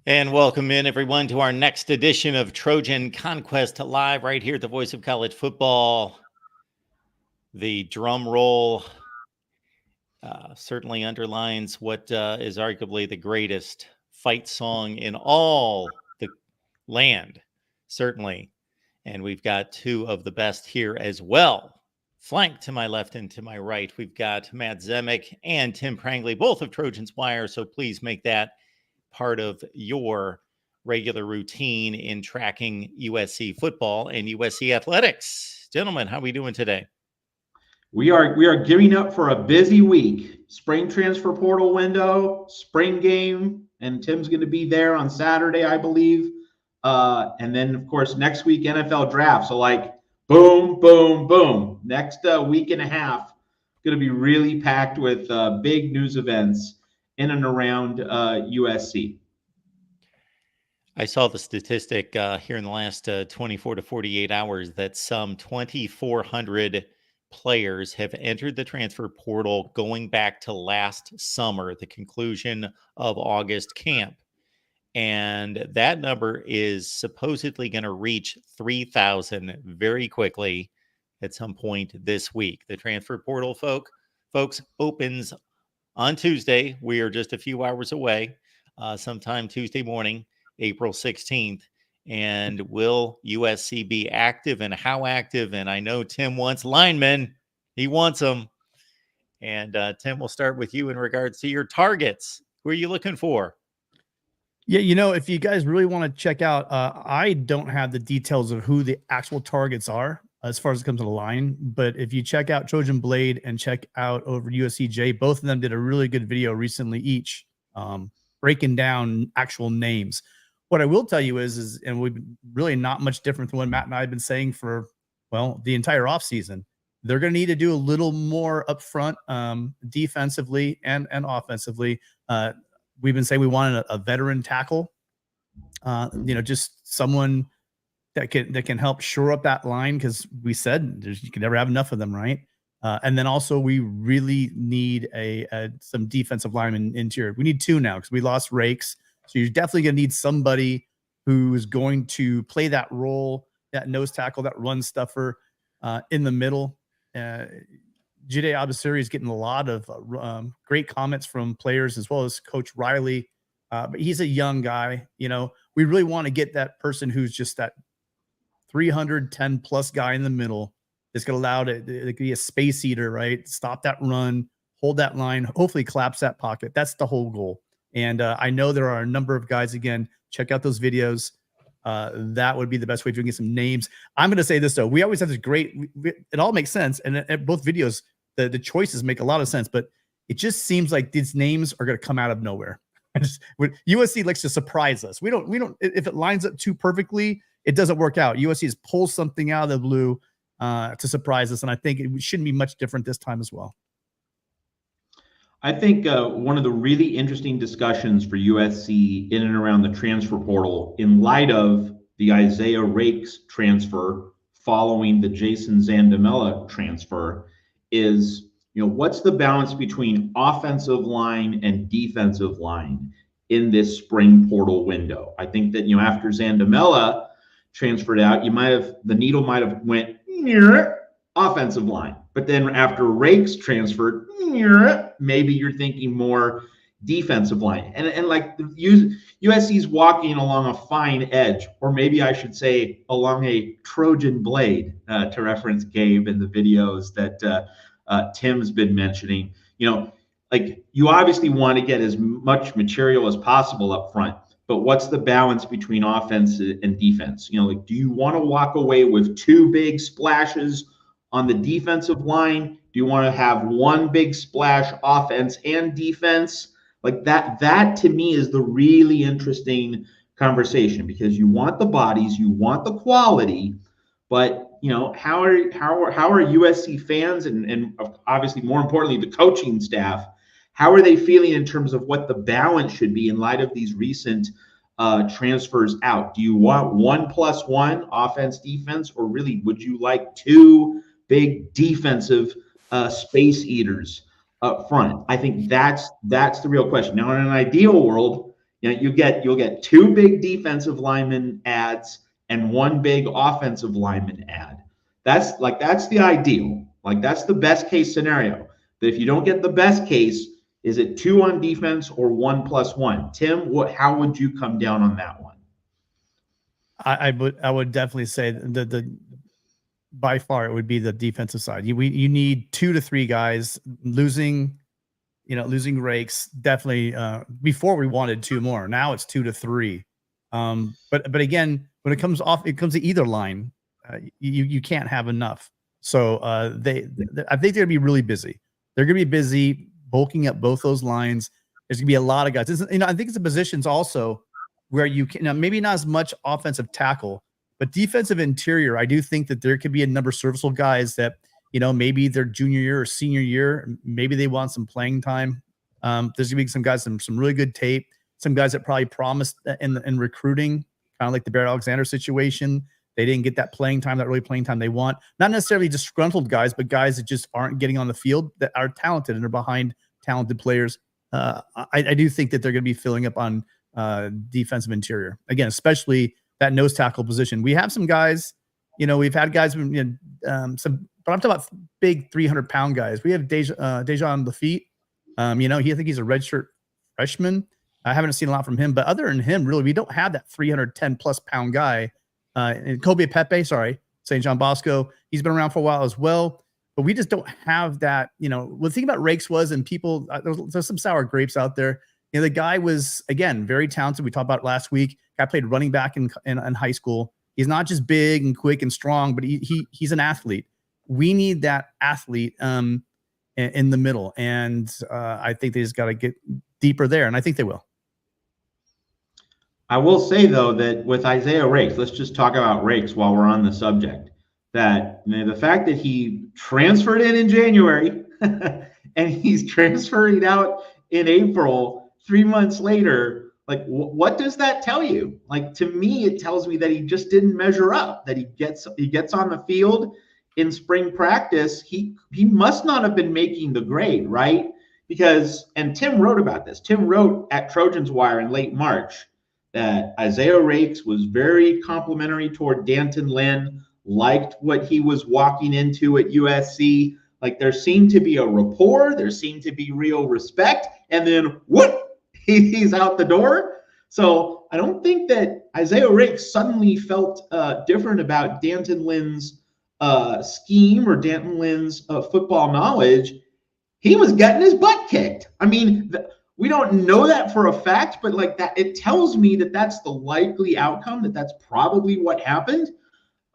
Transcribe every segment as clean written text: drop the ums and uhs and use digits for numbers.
And welcome in, everyone, to our next edition of Trojan Conquest Live right here at the Voice of College Football. The drum roll certainly underlines what is arguably the greatest fight song in all the land, certainly. And we've got two of the best here as well. Flanked to my left and to my right, we've got Matt Zemek and Tim Prangley, both of Trojan's Wire. So please make that part of your regular routine in tracking USC football and USC athletics. Gentlemen, how are we doing today? We are gearing up for a busy week. Spring transfer portal window, spring game, and Tim's going to be there on Saturday, I believe. And then, of course, next week, NFL draft. So, like, boom, boom, boom. Next week and a half, going to be really packed with big news events in and around USC. I saw the statistic here in the last 24 to 48 hours that some 2,400 players have entered the transfer portal going back to last summer, the conclusion of August camp. And that number is supposedly going to reach 3,000 very quickly at some point this week. The transfer portal, folks, opens on Tuesday. We are just a few hours away, sometime Tuesday morning, April 16th. And will USC be active, and how active? And I know Tim wants linemen. He wants them. And Tim, we'll start with you in regards to your targets. Who are you looking for? Yeah, if you guys really want to check out, I don't have the details of who the actual targets are as far as it comes to the line. But if you check out Trojan Blade and check out over USCJ, both of them did a really good video recently each, breaking down actual names. What I will tell you is, and we've been really not much different than what Matt and I have been saying for, the entire offseason. They're going to need to do a little more up front, defensively and offensively. We've been saying we wanted a veteran tackle, just someone that can help shore up that line, because we said you can never have enough of them, right? And then also we really need some defensive linemen interior. We need two now because we lost Rakes. So you're definitely going to need somebody who's going to play that role, that nose tackle, that run stuffer in the middle. Jide Abasiri is getting a lot of great comments from players as well as Coach Riley. But he's a young guy. We really want to get that person who's just that 310 plus guy in the middle. It's going to allow it to be a space eater, right? Stop that run, hold that line, hopefully collapse that pocket. That's the whole goal. And I know there are a number of guys. Again, check out those videos. That would be the best way to get some names. I'm going to say this, though. We always have this great – it all makes sense. And both videos, the choices make a lot of sense. But it just seems like these names are going to come out of nowhere. USC likes to surprise us. We don't – if it lines up too perfectly, it doesn't work out. USC has pulled something out of the blue to surprise us. And I think it shouldn't be much different this time as well. I think one of the really interesting discussions for USC in and around the transfer portal, in light of the Isaiah Rakes transfer following the Jason Zandamela transfer, is what's the balance between offensive line and defensive line in this spring portal window? I think that after Zandamela transferred out, the needle might have went near offensive line. But then after Rakes transferred, maybe you're thinking more defensive line. And like USC's walking along a fine edge, or maybe I should say along a Trojan blade, to reference Gabe in the videos that Tim's been mentioning. You obviously want to get as much material as possible up front, but what's the balance between offense and defense? Do you want to walk away with two big splashes on the defensive line? Do you want to have one big splash offense and defense? Like that to me is the really interesting conversation, because you want the bodies, you want the quality, but how are USC fans and obviously more importantly the coaching staff, how are they feeling in terms of what the balance should be in light of these recent transfers out? Do you want 1+1 offense defense, or really would you like two big defensive space eaters up front? I think that's the real question. Now, in an ideal world, You know, you'll get 2 big defensive lineman ads and 1 big offensive lineman ad. That's the ideal. Like, that's the best case scenario. But if you don't get the best case, is it 2 on defense or 1+1? Tim, how would you come down on that one? I would definitely say the by far it would be the defensive side. You need 2 to 3 guys. Losing Rakes definitely. Before we wanted 2 more. Now it's 2 to 3. But again, when it comes to either line, you can't have enough. So I think they're gonna be really busy. They're gonna be busy bulking up both those lines. There's gonna be a lot of guys. I think it's the positions also where you can, maybe not as much offensive tackle, but defensive interior. I do think that there could be a number of serviceable guys that, maybe their junior year or senior year, maybe they want some playing time. There's gonna be some guys, some really good tape, some guys that probably promised in recruiting, kind of like the Barrett Alexander situation. They didn't get that playing time, that early playing time they want. Not necessarily disgruntled guys, but guys that just aren't getting on the field that are talented and are behind talented players. I do think that they're going to be filling up on defensive interior. Again, especially that nose tackle position. We have some guys, we've had guys, but I'm talking about big 300-pound guys. We have Dejan Lafitte. I think he's a redshirt freshman. I haven't seen a lot from him, but other than him, really, we don't have that 310+ pound guy. And Kobe Pepe, St. John Bosco, he's been around for a while as well, but we just don't have that. The thing about Rakes was, and people, there's some sour grapes out there. The guy was, again, very talented. We talked about it last week. Guy played running back in high school. He's not just big and quick and strong, but he's an athlete. We need that athlete in the middle, and I think they just got to get deeper there, and I think they will. I will say, though, that with Isaiah Rakes, let's just talk about Rakes while we're on the subject, that the fact that he transferred in January and he's transferring out in April, 3 months later, like, what does that tell you? Like, to me, it tells me that he just didn't measure up, that he gets on the field in spring practice. He must not have been making the grade, right? Because, and Tim wrote about this. Tim wrote at Trojan's Wire in late March that Isaiah Rakes was very complimentary toward D'Anton Lynn, liked what he was walking into at USC. Like, there seemed to be a rapport, there seemed to be real respect, and then whoop, he's out the door. So I don't think that Isaiah Rakes suddenly felt different about D'Anton Lynn's scheme or D'Anton Lynn's football knowledge. He was getting his butt kicked. I mean, we don't know that for a fact, but like that, it tells me that that's the likely outcome, that's probably what happened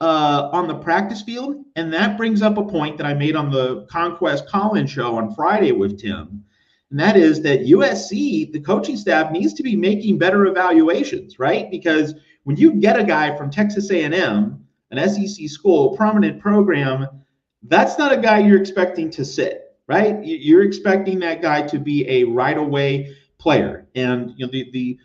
on the practice field. And that brings up a point that I made on the Conquest call-in show on Friday with Tim. And that is that USC, the coaching staff, needs to be making better evaluations, right? Because when you get a guy from Texas A&M, an SEC school, prominent program, that's not a guy you're expecting to sit. Right? You're expecting that guy to be a right-away player. And the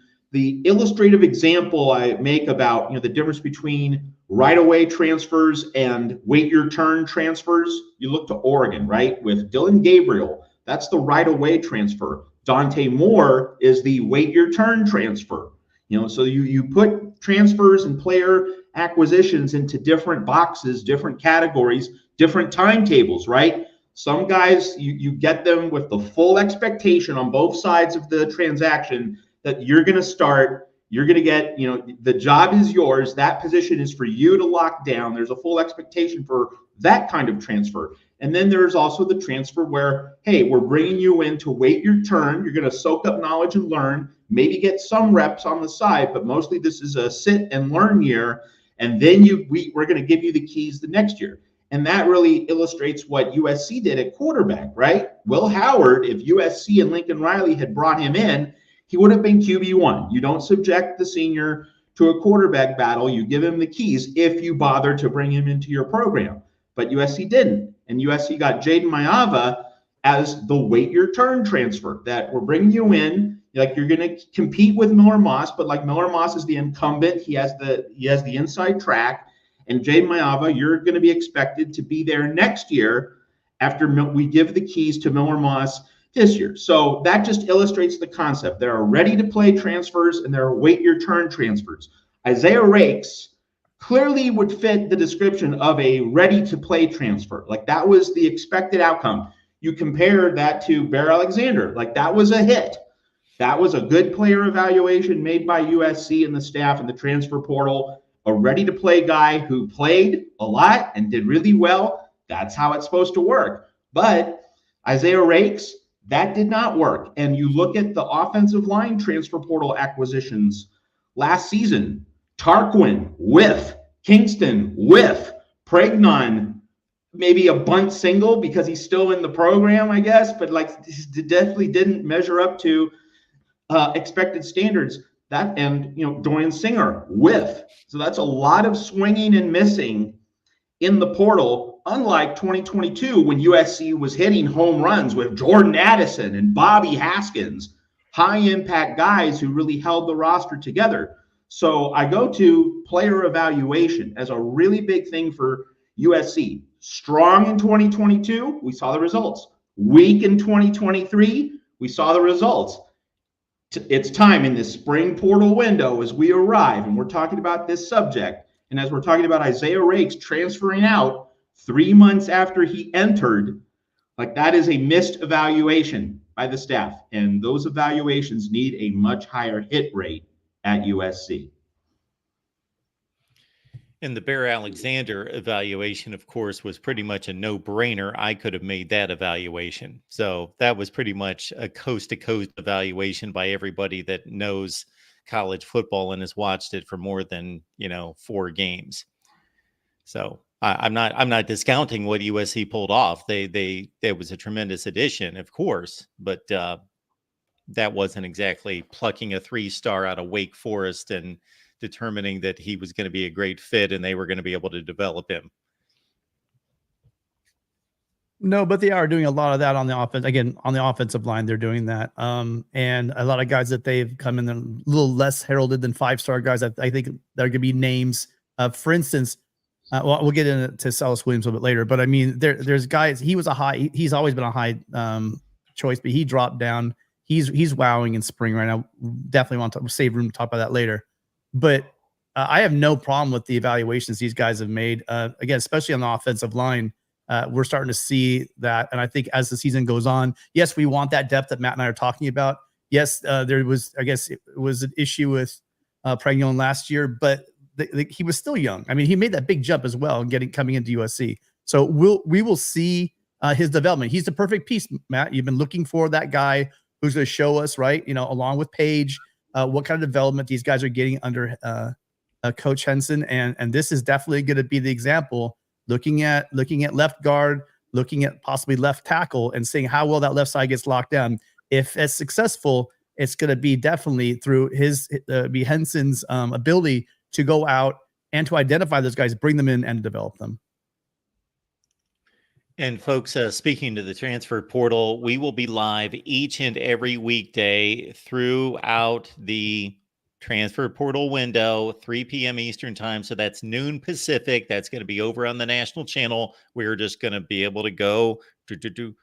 illustrative example I make about the difference between right-away transfers and wait your turn transfers, you look to Oregon, right? With Dylan Gabriel, that's the right-away transfer. Dante Moore is the wait your turn transfer. So you put transfers and player acquisitions into different boxes, different categories, different timetables, right? Some guys, you get them with the full expectation on both sides of the transaction that you're going to start, you're going to get, the job is yours. That position is for you to lock down. There's a full expectation for that kind of transfer. And then there's also the transfer where, hey, we're bringing you in to wait your turn. You're going to soak up knowledge and learn, maybe get some reps on the side, but mostly this is a sit and learn year. And then we're going to give you the keys the next year. And that really illustrates what USC did at quarterback, right? Will Howard, if USC and Lincoln Riley had brought him in, he would have been QB1. You don't subject the senior to a quarterback battle. You give him the keys if you bother to bring him into your program. But USC didn't. And USC got Jaden Mayava as the wait your turn transfer, that we're bringing you in. Like, you're going to compete with Miller Moss, but like Miller Moss is the incumbent. He has the inside track. And Jaden Mayava, you're going to be expected to be there next year after we give the keys to Miller Moss this year. So that just illustrates the concept. There are ready-to-play transfers and there are wait-your-turn transfers. Isaiah Rakes clearly would fit the description of a ready-to-play transfer. Like, that was the expected outcome. You compare that to Bear Alexander. Like, that was a hit. That was a good player evaluation made by USC and the staff in the transfer portal. A ready-to-play guy who played a lot and did really well. That's how it's supposed to work. But Isaiah Rakes, that did not work. And you look at the offensive line transfer portal acquisitions last season. Tarquin, whiff. Kingston, whiff. Pregnon, maybe a bunt single because he's still in the program, I guess. But like, definitely didn't measure up to expected standards. That, and Dorian Singer, whiff. So that's a lot of swinging and missing in the portal, unlike 2022 when USC was hitting home runs with Jordan Addison and Bobby Haskins, high impact guys who really held the roster together. So I go to player evaluation as a really big thing for USC. Strong in 2022, we saw the results. Weak in 2023, we saw the results. It's time in this spring portal window as we arrive, and we're talking about this subject, and as we're talking about Isaiah Rakes transferring out 3 months after he entered, like, that is a missed evaluation by the staff, and those evaluations need a much higher hit rate at USC. And the Bear Alexander evaluation, of course, was pretty much a no-brainer. I could have made that evaluation. So that was pretty much a coast-to-coast evaluation by everybody that knows college football and has watched it for more than 4 games. So I'm not discounting what USC pulled off. It was a tremendous addition, of course, but that wasn't exactly plucking a 3-star out of Wake Forest and determining that he was going to be a great fit and they were going to be able to develop him. No, but they are doing a lot of that on the offense. Again, on the offensive line, they're doing that. And a lot of guys that they've come in a little less heralded than 5-star guys. I think there are going to be names. For instance, well, we'll get into Marcelles Williams a little bit later, but I mean, there's guys. He's always been a high choice, but he dropped down. He's wowing in spring right now. Definitely want to save room to talk about that later. But I have no problem with the evaluations these guys have made. Again, especially on the offensive line, we're starting to see that. And I think as the season goes on, yes, we want that depth that Matt and I are talking about. Yes, there was, I guess it was an issue with Prangley last year, but he was still young. I mean, he made that big jump as well, coming into USC. So we will see his development. He's the perfect piece, Matt. You've been looking for that guy who's going to show us, right? Along with Paige, what kind of development these guys are getting under Coach Henson, and this is definitely going to be the example. Looking at left guard, looking at possibly left tackle, and seeing how well that left side gets locked down. If it's successful, it's going to be definitely through Henson's ability to go out and to identify those guys, bring them in, and develop them. And folks, speaking to the transfer portal, we will be live each and every weekday throughout the transfer portal window, 3 p.m. Eastern time. So that's noon Pacific. That's going to be over on the national channel. We're just going to be able to go to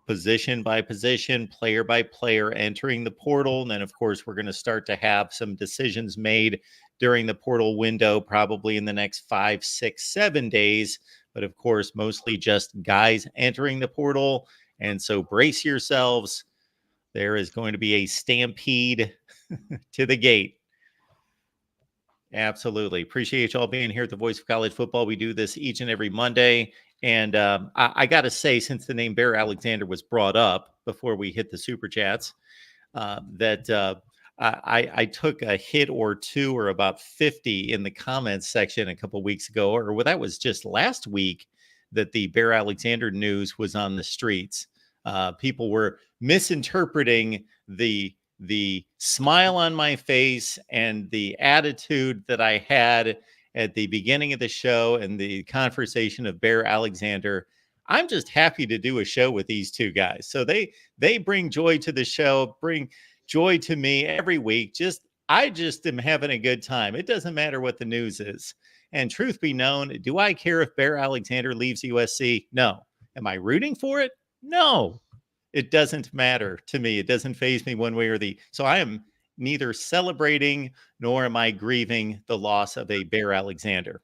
position by position, player by player, entering the portal. And then, of course, we're going to start to have some decisions made during the portal window, probably in the next 5, 6, 7 days. But of course, mostly just guys entering the portal. And so brace yourselves. There is going to be a stampede to the gate. Absolutely. Appreciate you all being here at the Voice of College Football. We do this each and every Monday. And I got to say, since the name Bear Alexander was brought up before we hit the Super Chats, that I took a hit or two, or about 50 in the comments section a couple weeks ago, or that was just last week, that the Bear Alexander news was on the streets. People were misinterpreting the smile on my face and the attitude that I had at the beginning of the show and the conversation of Bear Alexander. I'm just happy to do a show with these two guys. So they bring joy to the show, bring joy to me every week. I just am having a good time. It doesn't matter what the news is. And truth be known, do I care if Bear Alexander leaves USC? No. Am I rooting for it? No. It doesn't matter to me. It doesn't faze me one way or the. So I am neither celebrating nor am I grieving the loss of a Bear Alexander.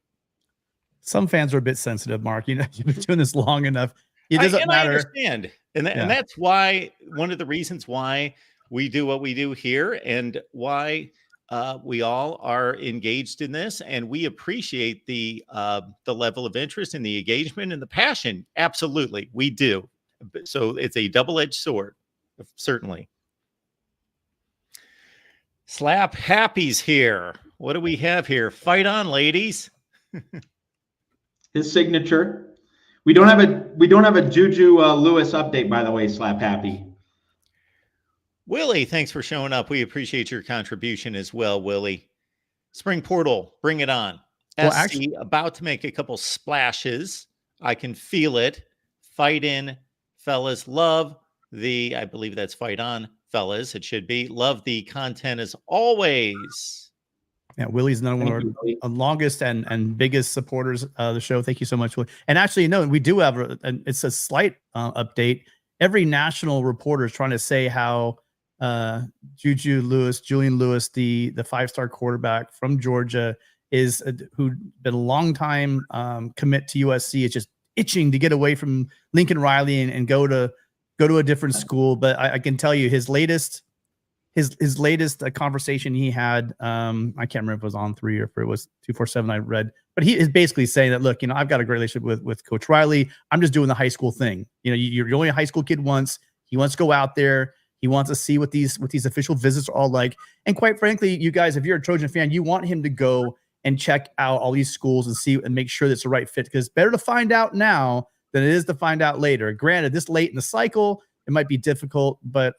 Some fans are a bit sensitive, Mark. You know, you've been doing this long enough. It doesn't matter. I understand. And that's why, one of the reasons why we do what we do here, and why we all are engaged in this, and we appreciate the level of interest and the engagement and the passion. Absolutely, we do. So it's a double-edged sword, certainly. Slap Happy's here. What do we have here? Fight on, ladies. His signature. We don't have a Juju Lewis update, by the way, Slap Happy. Willie, thanks for showing up. We appreciate your contribution as well, Willie. Spring Portal, bring it on. Well, SC actually, about to make a couple splashes. I can feel it. Fight in, fellas. Love the, I believe that's fight on, fellas. It should be. Love the content as always. Yeah, Willie's one of our longest and biggest supporters of the show. Thank you so much, Willie. And actually, no, we do have it's a slight update. Every national reporter is trying to say how Julian Lewis, the 5-star quarterback from Georgia, is who'd been a long time commit to USC. It's just itching to get away from Lincoln Riley and go to a different school. But I can tell you his latest conversation he had, I can't remember if it was on 3 or if it was 247 I read, but he is basically saying that, look, you know, I've got a great relationship with Coach Riley. I'm just doing the high school thing. You know, you're only a high school kid once. He wants to go out there. He wants to see what these official visits are all like. And quite frankly, you guys, if you're a Trojan fan, you want him to go and check out all these schools and see and make sure that's the right fit, because it's better to find out now than it is to find out later. Granted, this late in the cycle, it might be difficult, but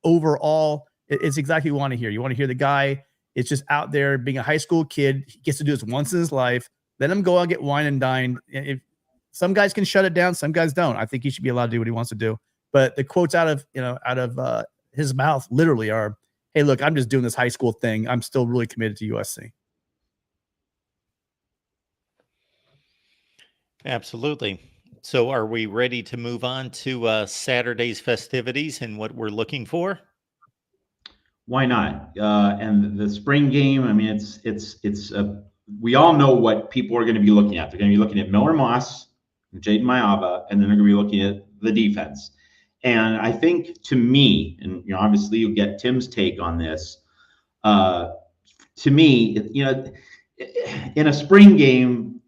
overall, it's exactly what you want to hear. You want to hear the guy is just out there being a high school kid. He gets to do this once in his life. Let him go out, get wine and dine. If some guys can shut it down, some guys don't. I think he should be allowed to do what he wants to do. But the quotes out of his mouth literally are, "Hey, look, I'm just doing this high school thing. I'm still really committed to USC." Absolutely. So are we ready to move on to Saturday's festivities and what we're looking for? Why not? And the spring game, I mean, we all know what people are going to be looking at. They're going to be looking at Miller Moss, Jaden Mayava, and then they're going to be looking at the defense. And I think, to me, and you know, obviously you'll get Tim's take on this. To me, you know, in a spring game,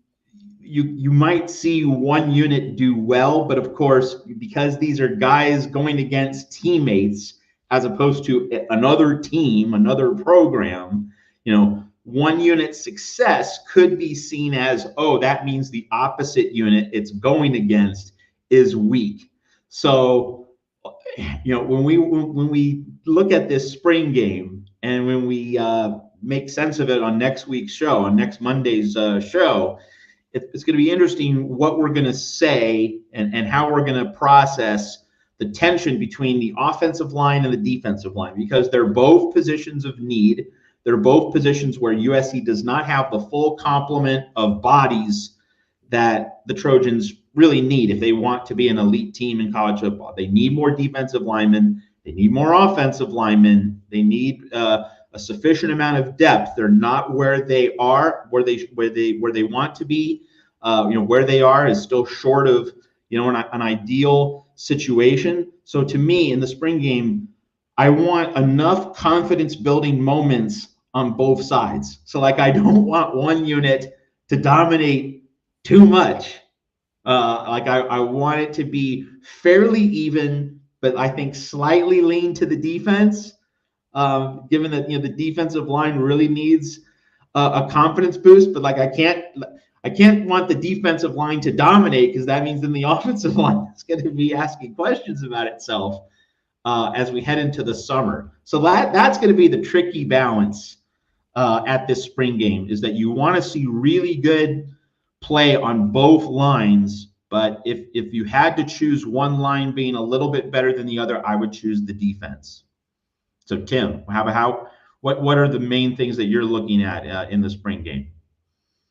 you might see one unit do well, but of course, because these are guys going against teammates as opposed to another team, another program, you know, one unit's success could be seen as, oh, that means the opposite unit it's going against is weak. So, you know, when we look at this spring game and when we make sense of it on next week's show, on next Monday's show, it's going to be interesting what we're going to say and how we're going to process the tension between the offensive line and the defensive line, because they're both positions of need. They're both positions where USC does not have the full complement of bodies that the Trojans really need if they want to be an elite team in college football. They need more defensive linemen. They need more offensive linemen. They need a sufficient amount of depth. They're not where they are, where they want to be. You know, where they are is still short of, you know, an ideal situation. So to me, in the spring game, I want enough confidence building moments on both sides. So like, I don't want one unit to dominate too much. Like I want it to be fairly even, but I think slightly lean to the defense, given that, you know, the defensive line really needs a confidence boost. But like, I can't want the defensive line to dominate, because that means then the offensive line is going to be asking questions about itself as we head into the summer. So that's going to be the tricky balance at this spring game, is that you want to see really good play on both lines. But if you had to choose one line being a little bit better than the other, I would choose the defense. So Tim, what are the main things that you're looking at in the spring game?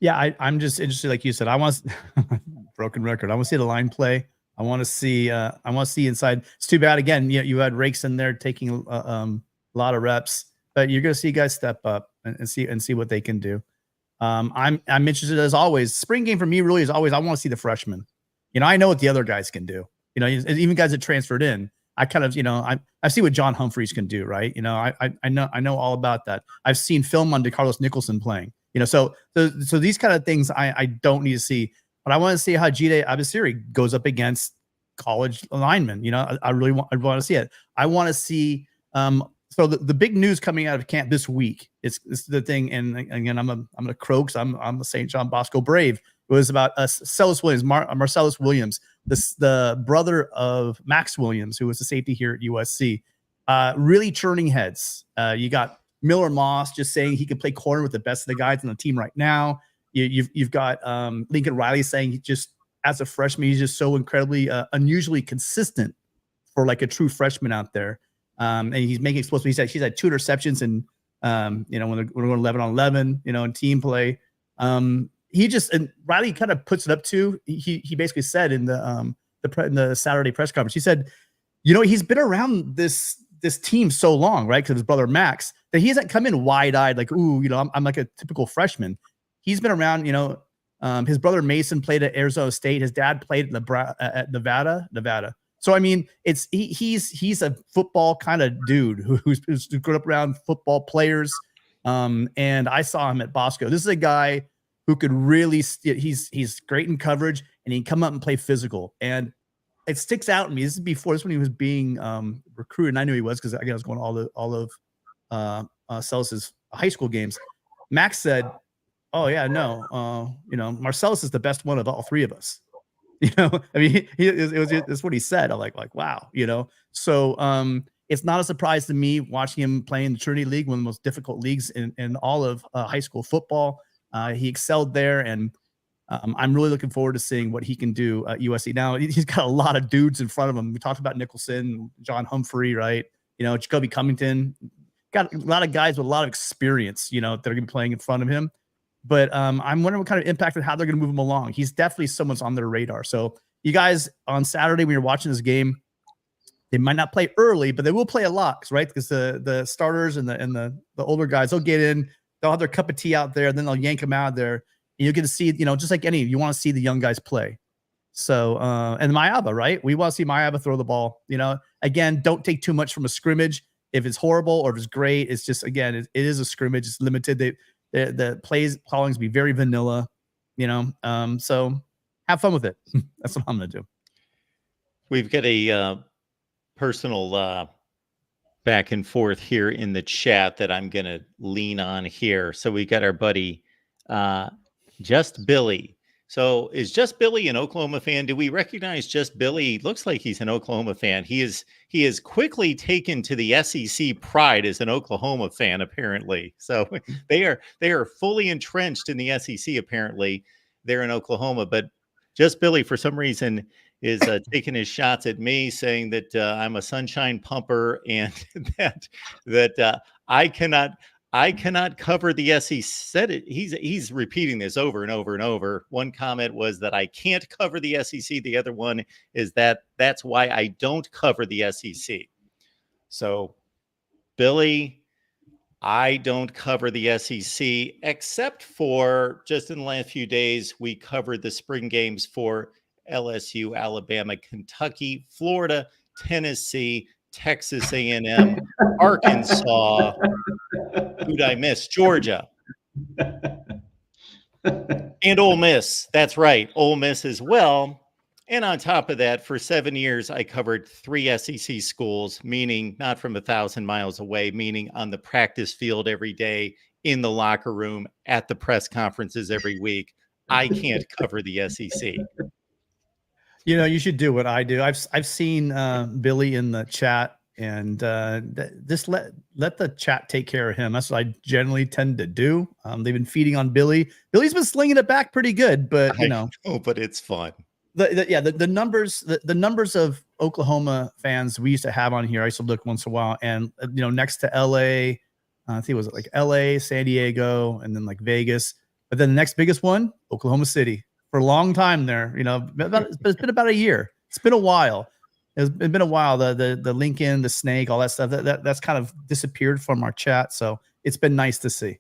Yeah, I'm just interested, like you said. I want broken record. I want to see the line play. I want to see inside. It's too bad again. You had Rakes in there taking a lot of reps, but you're going to see guys step up and see what they can do. I'm interested as always. Spring game for me really is always I want to see the freshmen. I know what the other guys can do. Even guys that transferred in. I kind of I see what John Humphreys can do, right? I know all about that. I've seen film on DeCarlos Nicholson playing. So these kind of things I don't need to see, but I want to see how Jide Abasiri goes up against college linemen. I want to see it. I want to see. So the big news coming out of camp this week is the thing, and again I'm a crow because I'm a St. John Bosco Brave. It was about Marcelles Williams, the brother of Max Williams, who was the safety here at USC. Really churning heads. You got Miller Moss just saying he can play corner with the best of the guys on the team right now. You've got Lincoln Riley saying he just as a freshman he's just so incredibly unusually consistent for like a true freshman out there. And he's making explosive. He's had 2 interceptions and when we're going 11 on 11, in team play. And Riley kind of puts it up too. He basically said in the Saturday press conference, he said, he's been around this team so long, right? Because of his brother Max, that he hasn't come in wide-eyed like, ooh, I'm like a typical freshman. He's been around, his brother Mason played at Arizona State. His dad played at Nevada. So I mean, he's a football kind of dude who's grown up around football players. And I saw him at Bosco. This is a guy who could really he's great in coverage and he can come up and play physical. And it sticks out to me. This is when he was being recruited. And I knew he was because I was going all of Celis's high school games. Max said, "Oh yeah, no, Marcellus is the best one of all 3 of us." I mean, it's what he said. I'm like, wow, So it's not a surprise to me watching him play in the Trinity League, one of the most difficult leagues in all of high school football. He excelled there, and I'm really looking forward to seeing what he can do at USC. Now, he's got a lot of dudes in front of him. We talked about Nicholson, John Humphrey, right? Jacoby Cummington. Got a lot of guys with a lot of experience, that are going to be playing in front of him. But I'm wondering what kind of impact and how they're going to move him along. He's definitely someone's on their radar. So you guys on Saturday when you're watching this game, they might not play early, but they will play a lot, right? Because the starters and the older guys, they'll get in, they'll have their cup of tea out there, and then they'll yank them out there. And you'll get to see, just like you want to see the young guys play. So and Mayaba, right? We want to see Mayaba throw the ball. Again, don't take too much from a scrimmage. If it's horrible or if it's great, it's just it is a scrimmage. It's limited. The plays callings be very vanilla, so have fun with it. That's what I'm going to do. We've got a personal back and forth here in the chat that I'm going to lean on here. So we got our buddy, Just Billy. So is Just Billy an Oklahoma fan? Do we recognize Just Billy? Looks like he's an Oklahoma fan. He is quickly taken to the SEC pride as an Oklahoma fan, apparently. So they are fully entrenched in the SEC, apparently. They're in Oklahoma. But Just Billy, for some reason, is taking his shots at me, saying that I'm a sunshine pumper and that I cannot cover the SEC. Said it. He's repeating this over and over and over. One comment was that I can't cover the SEC. The other one is that's why I don't cover the SEC. So, Billy, I don't cover the SEC except for just in the last few days, we covered the spring games for LSU, Alabama, Kentucky, Florida, Tennessee, Texas A&M, Arkansas. Who'd I miss? Georgia. And Ole Miss. That's right. Ole Miss as well. And on top of that, for 7 years, I covered 3 SEC schools, meaning not from 1,000 miles away, meaning on the practice field every day, in the locker room, at the press conferences every week. I can't cover the SEC. You should do what I do. I've seen Billy in the chat, and just let the chat take care of him. That's what I generally tend to do. They've been feeding on Billy. Billy's been slinging it back pretty good, but but it's fun. The numbers of Oklahoma fans we used to have on here, I used to look once in a while, and next to LA, I think it was like LA, San Diego, and then like Vegas. But then the next biggest one, Oklahoma City, for a long time there. It's been about a year It's been a while. It's been a while. The Lincoln, the Snake, all that stuff that's kind of disappeared from our chat. So it's been nice to see.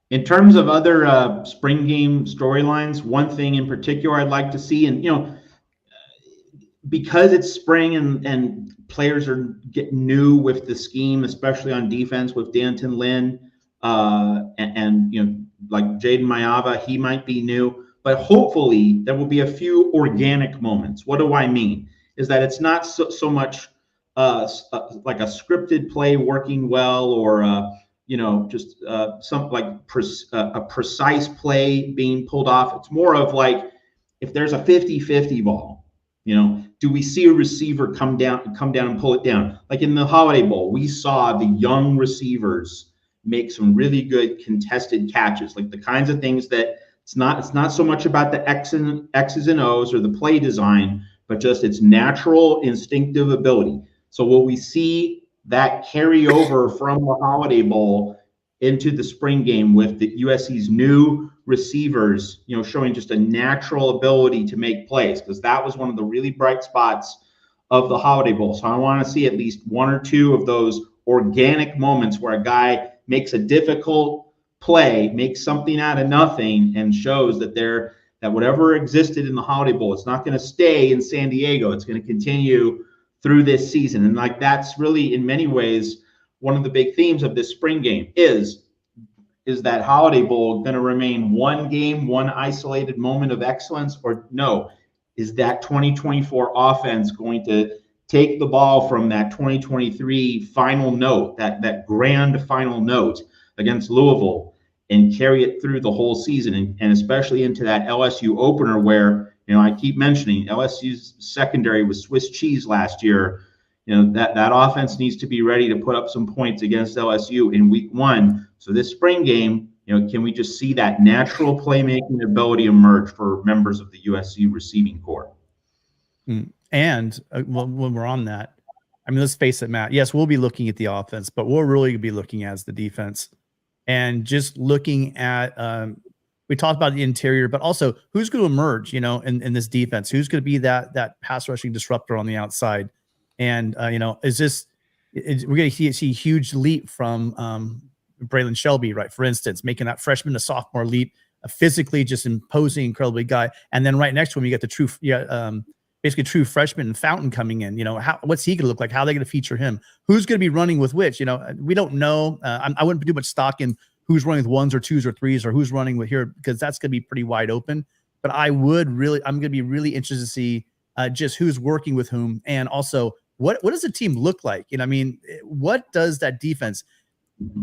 In terms of other spring game storylines, one thing in particular I'd like to see, and because it's spring and players are getting new with the scheme, especially on defense with Danton Lynn, and like Jaden Mayava, he might be new, but hopefully there will be a few organic moments. What do I mean? Is that it's not so much like a scripted play working well, or just some like a precise play being pulled off. It's more of like, if there's a 50-50 ball, do we see a receiver come down and pull it down? Like in the Holiday Bowl, we saw the young receivers make some really good contested catches, like the kinds of things that it's not so much about the X's and O's or the play design, but just its natural instinctive ability. So will we see that carry over from the Holiday Bowl into the spring game with the USC's new receivers, showing just a natural ability to make plays? Because that was one of the really bright spots of the Holiday Bowl. So I want to see at least one or two of those organic moments where a guy makes a difficult play, makes something out of nothing, and shows that that whatever existed in the Holiday Bowl, it's not going to stay in San Diego. It's going to continue through this season. And like, that's really in many ways one of the big themes of this spring game. Is that Holiday Bowl going to remain one game, one isolated moment of excellence, or no? Is that 2024 offense going to take the ball from that 2023 final note, that grand final note against Louisville, and carry it through the whole season, and especially into that LSU opener where, I keep mentioning LSU's secondary was Swiss cheese last year. That offense needs to be ready to put up some points against LSU in week 1. So this spring game, can we just see that natural playmaking ability emerge for members of the USC receiving corps? And when we're on that, let's face it, Matt, yes, we'll be looking at the offense, but we'll really be looking at the defense, and just looking at, we talked about the interior, but also who's going to emerge, in this defense, who's going to be that pass rushing disruptor on the outside. And, we're going to see a huge leap from Braylon Shelby, right? For instance, making that freshman to sophomore leap, a physically just imposing, incredibly guy. And then right next to him, you get the basically true freshman Fountain coming in. What's he going to look like? How are they going to feature him? Who's going to be running with which? We don't know. I wouldn't do much stock in who's running with 1s or 2s or 3s, or who's running with here, because that's going to be pretty wide open. But I'm going to be really interested to see just who's working with whom, and also what does the team look like? What does that defense?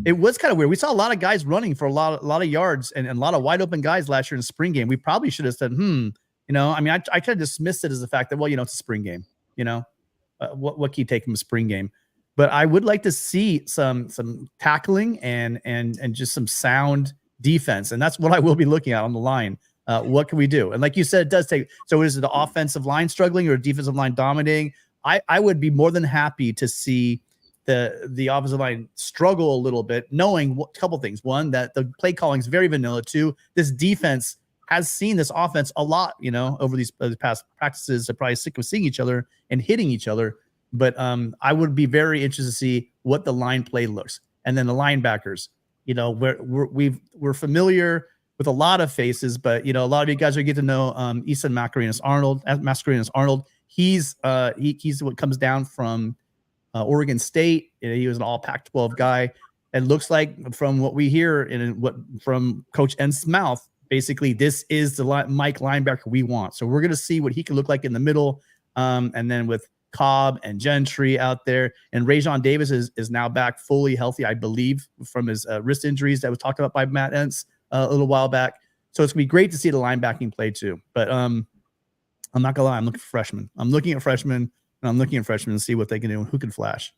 It was kind of weird. We saw a lot of guys running for a lot of yards and a lot of wide open guys last year in the spring game. We probably should have said, I kind of dismissed it as the fact that, it's a spring game. What can you take from a spring game? But I would like to see some tackling and just some sound defense, and that's what I will be looking at on the line. What can we do? And like you said, it does take. So is it the offensive line struggling or defensive line dominating? I would be more than happy to see the offensive line struggle a little bit, knowing a couple things. One, that the play calling is very vanilla. Two, this defense has seen this offense a lot, over these past practices. They're probably sick of seeing each other and hitting each other. But I would be very interested to see what the line play looks. And then the linebackers, we're familiar with a lot of faces, but a lot of you guys are getting to know Easton Mascarenas Arnold. He's what comes down from Oregon State. He was an all Pac-12 guy. It looks like, from what we hear from Coach Ent's mouth, basically this is the Mike linebacker we want. So we're going to see what he can look like in the middle, and then with Cobb and Gentry out there, and Rajon Davis is now back fully healthy, I believe, from his wrist injuries that was talked about by Matt Entz a little while back. So it's gonna be great to see the linebacking play too. But I'm not gonna lie, I'm looking for freshmen. I'm looking at freshmen and see what they can do and who can flash.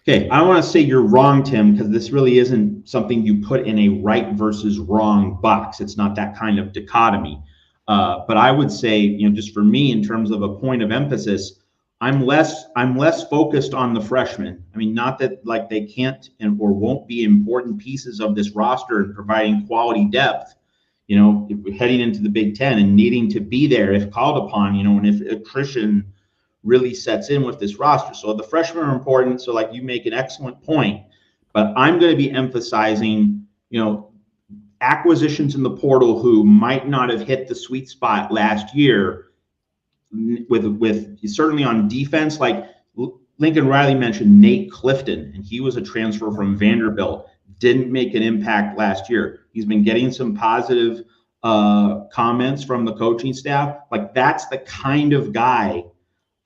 Okay, I don't want to say you're wrong, Tim, because this really isn't something you put in a right versus wrong box. It's not that kind of dichotomy. But I would say, just for me, in terms of a point of emphasis, I'm less focused on the freshmen. Not that like they can't or won't be important pieces of this roster and providing quality depth. heading into the Big Ten and needing to be there if called upon, and if attrition really sets in with this roster. So the freshmen are important. So like you make an excellent point, but I'm going to be emphasizing, acquisitions in the portal who might not have hit the sweet spot last year with certainly on defense, like Lincoln Riley mentioned Nate Clifton, and he was a transfer from Vanderbilt, didn't make an impact last year. He's been getting some positive comments from the coaching staff. Like that's the kind of guy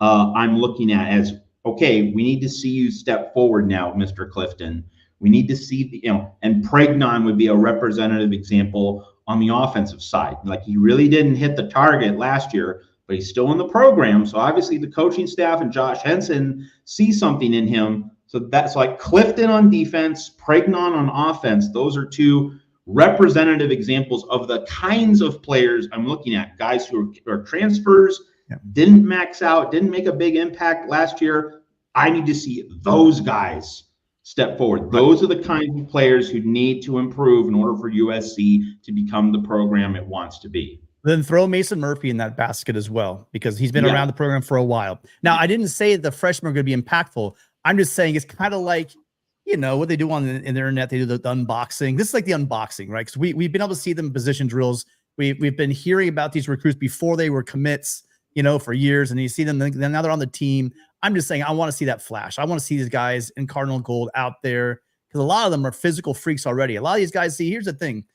I'm looking at as, okay, we need to see you step forward now, Mr. Clifton. We need to see, and Pregnon would be a representative example on the offensive side. Like he really didn't hit the target last year, but he's still in the program. So obviously the coaching staff and Josh Henson see something in him. So that's like Clifton on defense, Pregnon on offense. Those are two representative examples of the kinds of players I'm looking at. Guys who are transfers, didn't max out, didn't make a big impact last year. I need to see those guys step forward. Those are the kinds of players who need to improve in order for USC to become the program it wants to be. Then throw Mason Murphy in that basket as well, because he's been around the program for a while. Now, I didn't say the freshmen are going to be impactful. I'm just saying it's kind of like, what they do on the internet. They do the unboxing. This is like the unboxing, right? Because we've been able to see them in position drills. We've been hearing about these recruits before they were commits, for years. And you see them, then now they're on the team. I'm just saying I want to see that flash. I want to see these guys in Cardinal Gold out there, because a lot of them are physical freaks already. A lot of these guys, here's the thing.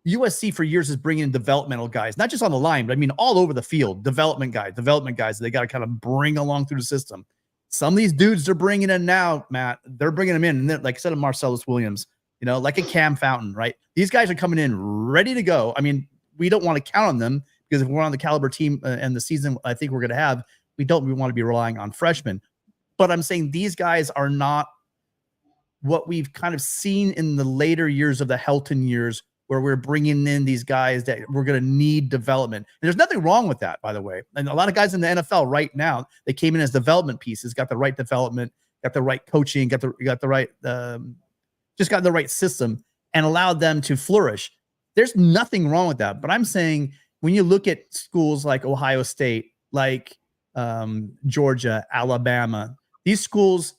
USC for years is bringing in developmental guys, not just on the line, but I mean all over the field. Development guys they got to kind of bring along through the system. Some of these dudes they're bringing in now, Matt, they're bringing them in. And like I said, Marcelles Williams, like a Cam Fountain, right? These guys are coming in ready to go. I mean, we don't want to count on them, because if we're on the caliber team and the season I think we're going to have, we want to be relying on freshmen. But I'm saying these guys are not what we've kind of seen in the later years of the Helton years, where we're bringing in these guys that we're going to need development. And there's nothing wrong with that, by the way. And a lot of guys in the NFL right now, they came in as development pieces, got the right development, got the right coaching, got the right, just got the right system, and allowed them to flourish. There's nothing wrong with that. But I'm saying when you look at schools like Ohio State, like Georgia, Alabama, these schools,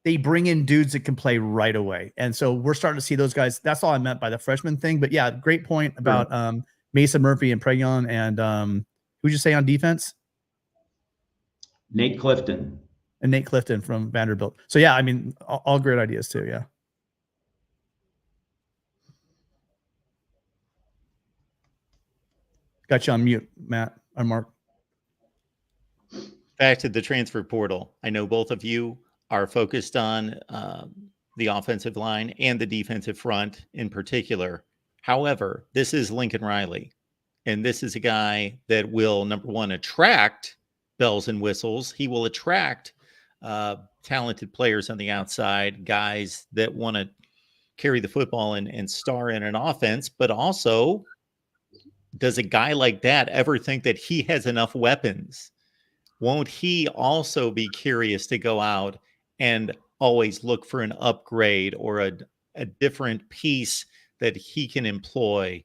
they bring in dudes that can play right away. And so we're starting to see those guys. That's all I meant by the freshman thing. But yeah, great point about Mason Murphy and Pregnon. And who'd you say on defense? Nate Clifton. And Nate Clifton from Vanderbilt. So yeah, I mean, all great ideas too. Yeah. Got you on mute, Matt or Mark. Back to the transfer portal. I know both of you are focused on the offensive line and the defensive front in particular. However, this is Lincoln Riley, and this is a guy that will, number one, attract bells and whistles. He will attract talented players on the outside, guys that want to carry the football and star in an offense. But also, does a guy like that ever think that he has enough weapons? Won't he also be curious to go out and always look for an upgrade or a different piece that he can employ?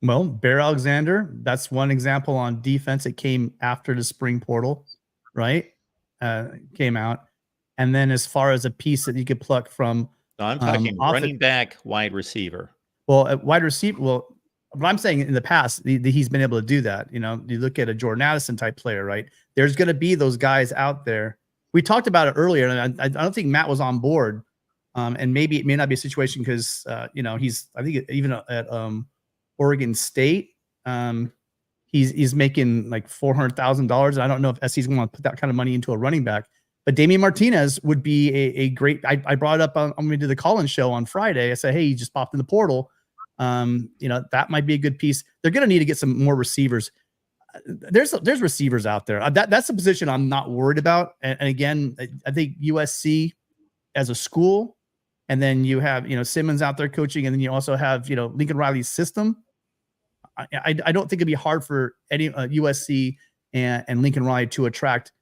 Well, Bear Alexander, that's one example on defense. It came after the spring portal, right? Came out. And then as far as a piece that you could pluck from... No, I'm talking running back, wide receiver. Well, at wide receiver, but I'm saying in the past, he's been able to do that. You look at a Jordan Addison type player, right? There's going to be those guys out there. We talked about it earlier, and I don't think Matt was on board. And maybe it may not be a situation because, he's, I think even at Oregon State, he's making like $400,000. I don't know if SC's going to put that kind of money into a running back. But Damian Martinez would be a great. I brought it up when we did the call-in show on Friday. I said, hey, he just popped in the portal. That might be a good piece. They're going to need to get some more receivers. There's receivers out there. That's a position I'm not worried about. And again, I think USC as a school, and then you have Simmons out there coaching, and then you also have Lincoln Riley's system. I don't think it'd be hard for any USC and Lincoln Riley to attract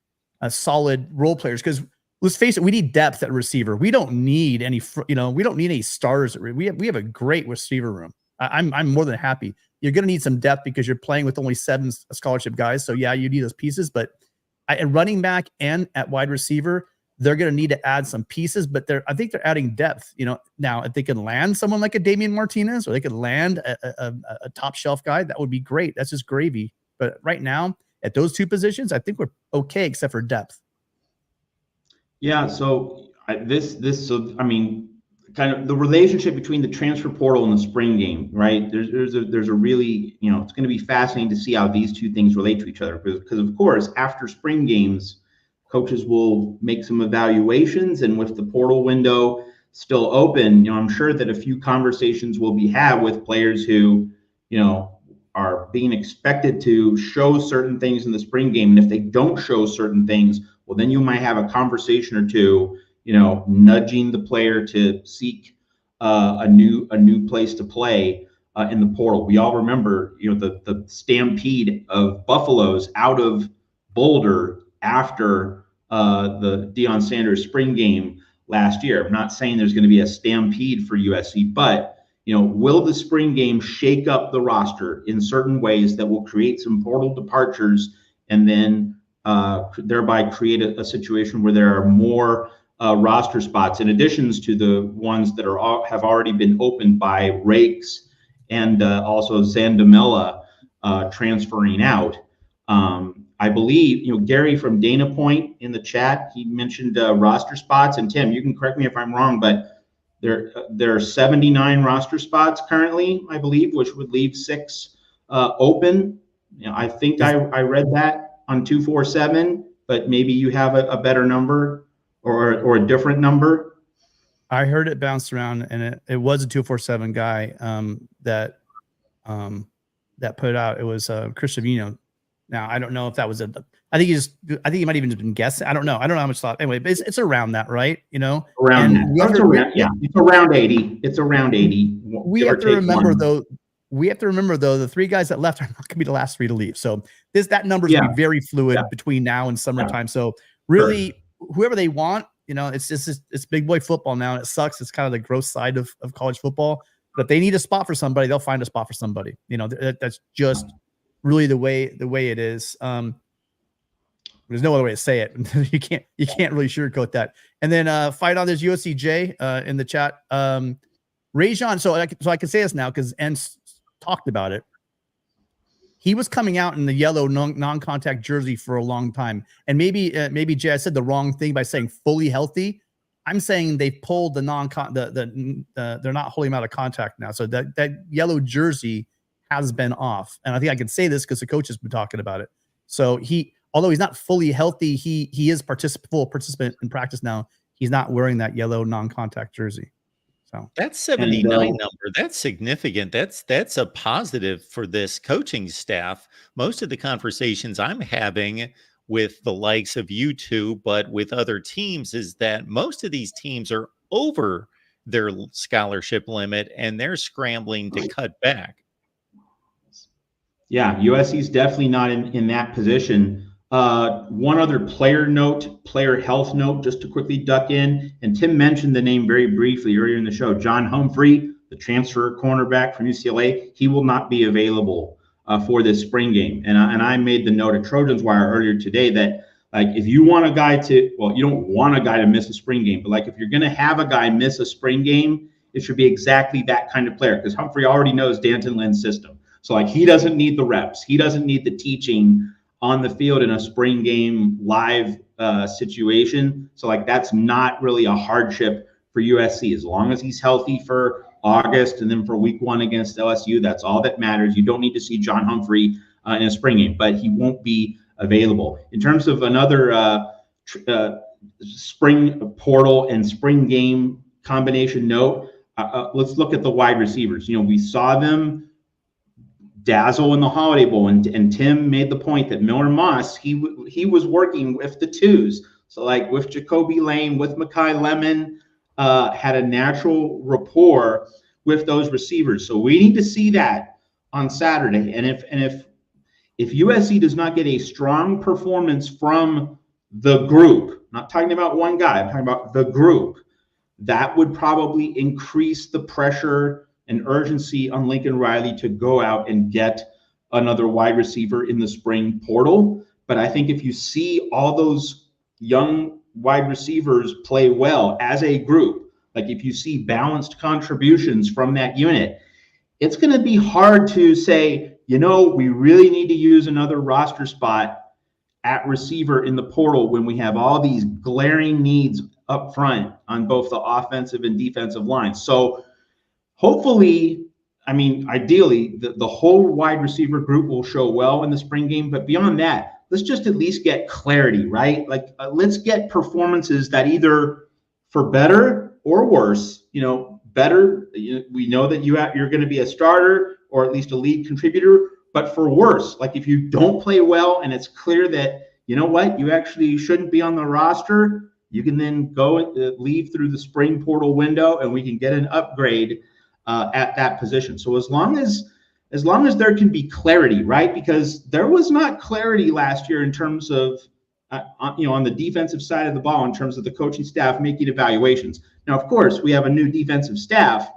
solid role players, because let's face it, we need depth at receiver. We don't need any, we don't need any stars. We have a great receiver room. I'm more than happy. You're going to need some depth because you're playing with only 7 scholarship guys. So yeah, you need those pieces, but at running back and at wide receiver, they're going to need to add some pieces, but I think they're adding depth. Now if they can land someone like a Damian Martinez, or they could land a top shelf guy, that would be great. That's just gravy. But right now at those 2 positions, I think we're okay, except for depth. Yeah. So I mean, kind of the relationship between the transfer portal and the spring game, right? There's a really, it's going to be fascinating to see how these 2 things relate to each other, because of course, after spring games, coaches will make some evaluations, and with the portal window still open, I'm sure that a few conversations will be had with players who, are being expected to show certain things in the spring game. And if they don't show certain things, well, then you might have a conversation or 2, nudging the player to seek a new place to play in the portal. We all remember, the stampede of Buffaloes out of Boulder after the Deion Sanders spring game last year. I'm not saying there's going to be a stampede for USC, but will the spring game shake up the roster in certain ways that will create some portal departures, and then thereby create a situation where there are more roster spots in additions to the ones that have already been opened by Rakes and also Zandamela transferring out. I believe, Gary from Dana Point in the chat, he mentioned roster spots. And Tim, you can correct me if I'm wrong, but there are 79 roster spots currently, I believe, which would leave 6 open. I think I read that on 247, but maybe you have a better number or a different number. I heard it bounced around, and it was a 247 guy that put it out. It was Chris Savino. Now I don't know if that was I think he might even have been guessing. I don't know how much thought. Anyway, but it's around that, right? Around that. It's around 80. It's around 80. We have to remember though. The 3 guys that left are not going to be the last 3 to leave. So that number is going to be very fluid between now and summertime. So really, whoever they want, it's big boy football now, and it sucks. It's kind of the gross side of college football. But if they need a spot for somebody, they'll find a spot for somebody. That's just really the way it is. There's no other way to say it. you can't really sugarcoat that. And then fight on, there's USCJ in the chat. Rajon, so I can say this now because En's talked about it. He was coming out in the yellow non-contact jersey for a long time. And maybe Jay, I said the wrong thing by saying fully healthy. I'm saying they've pulled they're not holding him out of contact now. So that yellow jersey has been off. And I think I can say this because the coach has been talking about it. So although he's not fully healthy, he is full participant in practice now. He's not wearing that yellow non-contact jersey. So that's 79 number. That's significant. That's a positive for this coaching staff. Most of the conversations I'm having with the likes of you 2, but with other teams, is that most of these teams are over their scholarship limit and they're scrambling to cut back. Yeah, USC is definitely not in that position. One other player health note, just to quickly duck in. And Tim mentioned the name very briefly earlier in the show. John Humphrey, the transfer cornerback from UCLA, he will not be available for this spring game. And I made the note at Trojans Wire earlier today that, like, if you want a guy you don't want a guy to miss a spring game, but like if you're going to have a guy miss a spring game, it should be exactly that kind of player, because Humphrey already knows Danton Lynn's system. So like he doesn't need the reps. He doesn't need the teaching on the field in a spring game live situation. So like that's not really a hardship for USC. As long as he's healthy for August and then for week 1 against LSU, that's all that matters. You don't need to see John Humphrey in a spring game, but he won't be available. In terms of another spring portal and spring game combination note, let's look at the wide receivers. We saw them dazzle in the Holiday Bowl, and Tim made the point that Miller Moss, he was working with the 2s. So like with Jacoby Lane, with Mekhi Lemon, had a natural rapport with those receivers. So we need to see that on Saturday. And if USC does not get a strong performance from the group, not talking about one guy, I'm talking about the group, that would probably increase the pressure an urgency on Lincoln Riley to go out and get another wide receiver in the spring portal. But I think if you see all those young wide receivers play well as a group, like if you see balanced contributions from that unit, it's going to be hard to say, we really need to use another roster spot at receiver in the portal when we have all these glaring needs up front on both the offensive and defensive lines. So hopefully, ideally, the whole wide receiver group will show well in the spring game. But beyond that, let's just at least get clarity, right? Let's get performances that either for better or worse, better, we know that you're going to be a starter or at least a lead contributor, but for worse, like if you don't play well and it's clear that, you actually shouldn't be on the roster, you can then go leave through the spring portal window and we can get an upgrade at that position. So as long as there can be clarity, right? Because there was not clarity last year in terms of, on the defensive side of the ball, in terms of the coaching staff making evaluations. Now, of course, we have a new defensive staff,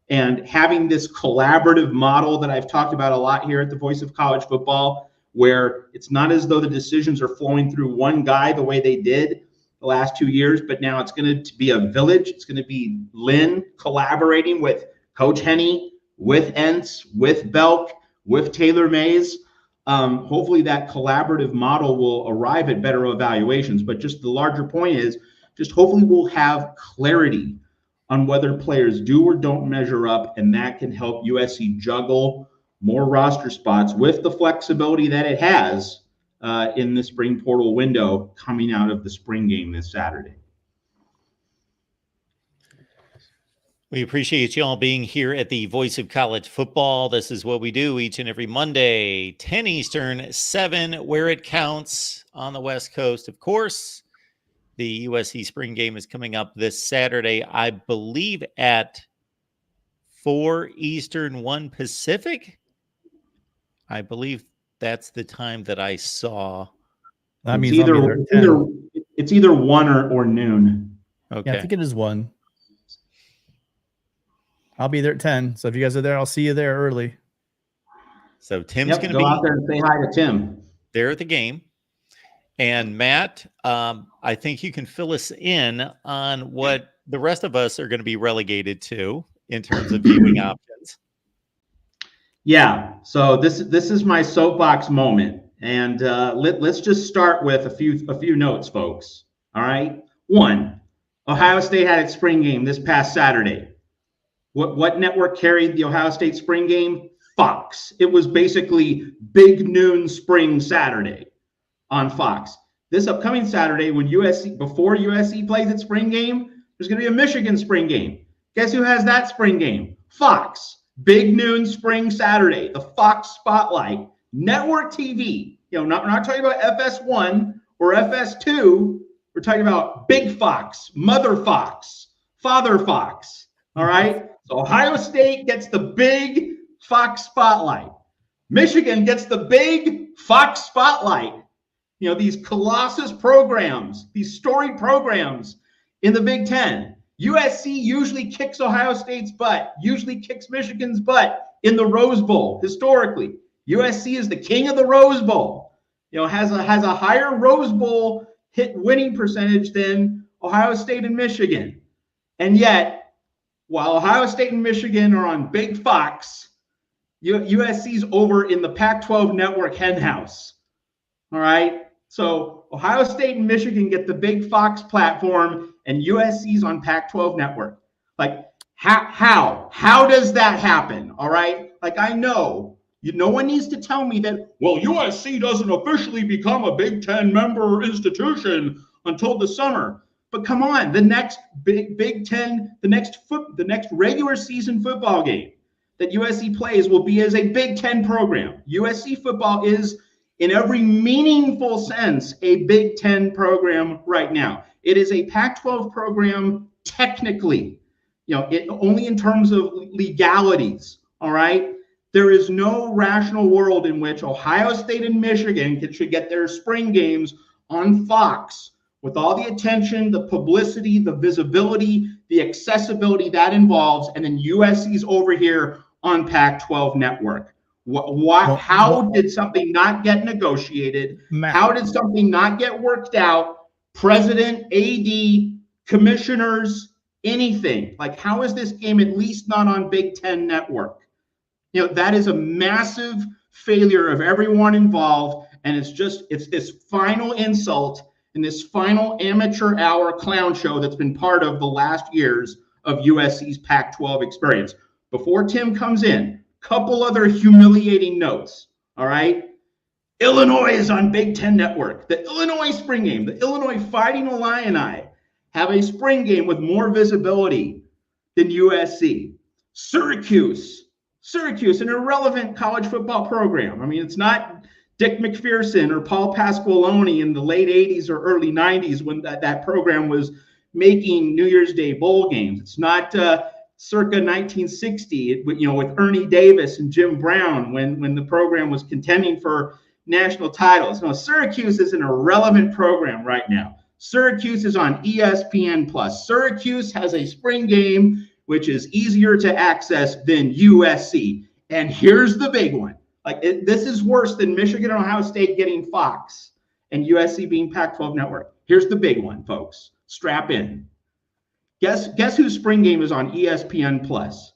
and having this collaborative model that I've talked about a lot here at the Voice of College Football, where it's not as though the decisions are flowing through one guy the way they did the last 2 years, but now it's going to be a village. It's going to be Lynn collaborating with Coach Henney, with Entz, with Belk, with Taylor Mays. Hopefully that collaborative model will arrive at better evaluations. But just the larger point is, just hopefully we'll have clarity on whether players do or don't measure up, and that can help USC juggle more roster spots with the flexibility that it has in the spring portal window coming out of the spring game this Saturday. We appreciate you all being here at the Voice of College Football. This is what we do each and every Monday, 10 Eastern, 7 where it counts on the West Coast. Of course, the USC spring game is coming up this Saturday, I believe at 4 Eastern, 1 Pacific. I believe that's the time that I saw. That means it's either 1 or noon. Okay. Yeah, I think it is 1. I'll be there at 10. So if you guys are there, I'll see you there early. So Tim's going to be out there and say hi to Tim there at the game. And Matt, I think you can fill us in on what the rest of us are going to be relegated to in terms of viewing options. Yeah. So this is my soapbox moment, and let's just start with a few notes, folks. All right. 1, Ohio State had its spring game this past Saturday. What network carried the Ohio State spring game? Fox. It was basically big noon spring Saturday on Fox. This upcoming Saturday, before USC plays its spring game, there's going to be a Michigan spring game. Guess who has that spring game? Fox. Big noon spring Saturday. The Fox Spotlight. Network TV. We're not talking about FS1 or FS2. We're talking about Big Fox, Mother Fox, Father Fox. All right? So Ohio State gets the big Fox Spotlight. Michigan gets the big Fox Spotlight. These colossus programs, these storied programs in the Big Ten. USC usually kicks Ohio State's butt, usually kicks Michigan's butt in the Rose Bowl historically. USC is the king of the Rose Bowl. Has a higher Rose Bowl hit winning percentage than Ohio State and Michigan. And yet, while Ohio State and Michigan are on Big Fox, USC's over in the Pac-12 network henhouse. All right? So Ohio State and Michigan get the Big Fox platform, and USC's on Pac-12 network. How does that happen? All right? I know no one needs to tell me that, well, USC doesn't officially become a Big Ten member institution until the summer. But come on, the next Big Ten, the next regular season football game that USC plays will be as a Big Ten program. USC football is, in every meaningful sense, a Big Ten program right now. It is a Pac-12 program technically, only in terms of legalities, all right? There is no rational world in which Ohio State and Michigan should get their spring games on Fox with all the attention, the publicity, the visibility the accessibility that involves, and then USC's over here on Pac-12 network. How did something not get negotiated? Matt. How did something not get worked out? President, AD, commissioners, anything. Like, how is this game at least not on Big Ten network? That is a massive failure of everyone involved. And it's this final insult and this final amateur hour clown show that's been part of the last years of USC's Pac-12 experience. Before Tim comes in, couple other humiliating notes, all right? Illinois is on Big Ten Network. The Illinois spring game, the Illinois Fighting Illini have a spring game with more visibility than USC. Syracuse, an irrelevant college football program. I mean, it's not Dick McPherson or Paul Pasqualoni in the late 80s or early 90s when that program was making New Year's Day bowl games. It's not circa 1960, with Ernie Davis and Jim Brown when the program was contending for national titles. No, Syracuse is an irrelevant program right now. Syracuse is on ESPN Plus. Syracuse has a spring game which is easier to access than USC. And here's the big one. This is worse than Michigan and Ohio State getting Fox and USC being Pac-12 network. Here's the big one, folks. Strap in. Guess whose spring game is on ESPN Plus?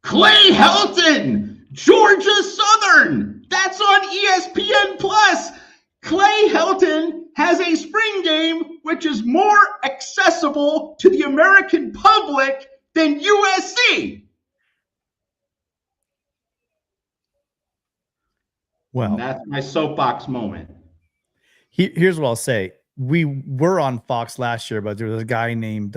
Clay Helton, Georgia Southern. That's on ESPN Plus. Clay Helton has a spring game which is more accessible to the American public than USC. Well, and that's my soapbox moment. Here's what I'll say. We were on Fox last year, but there was a guy named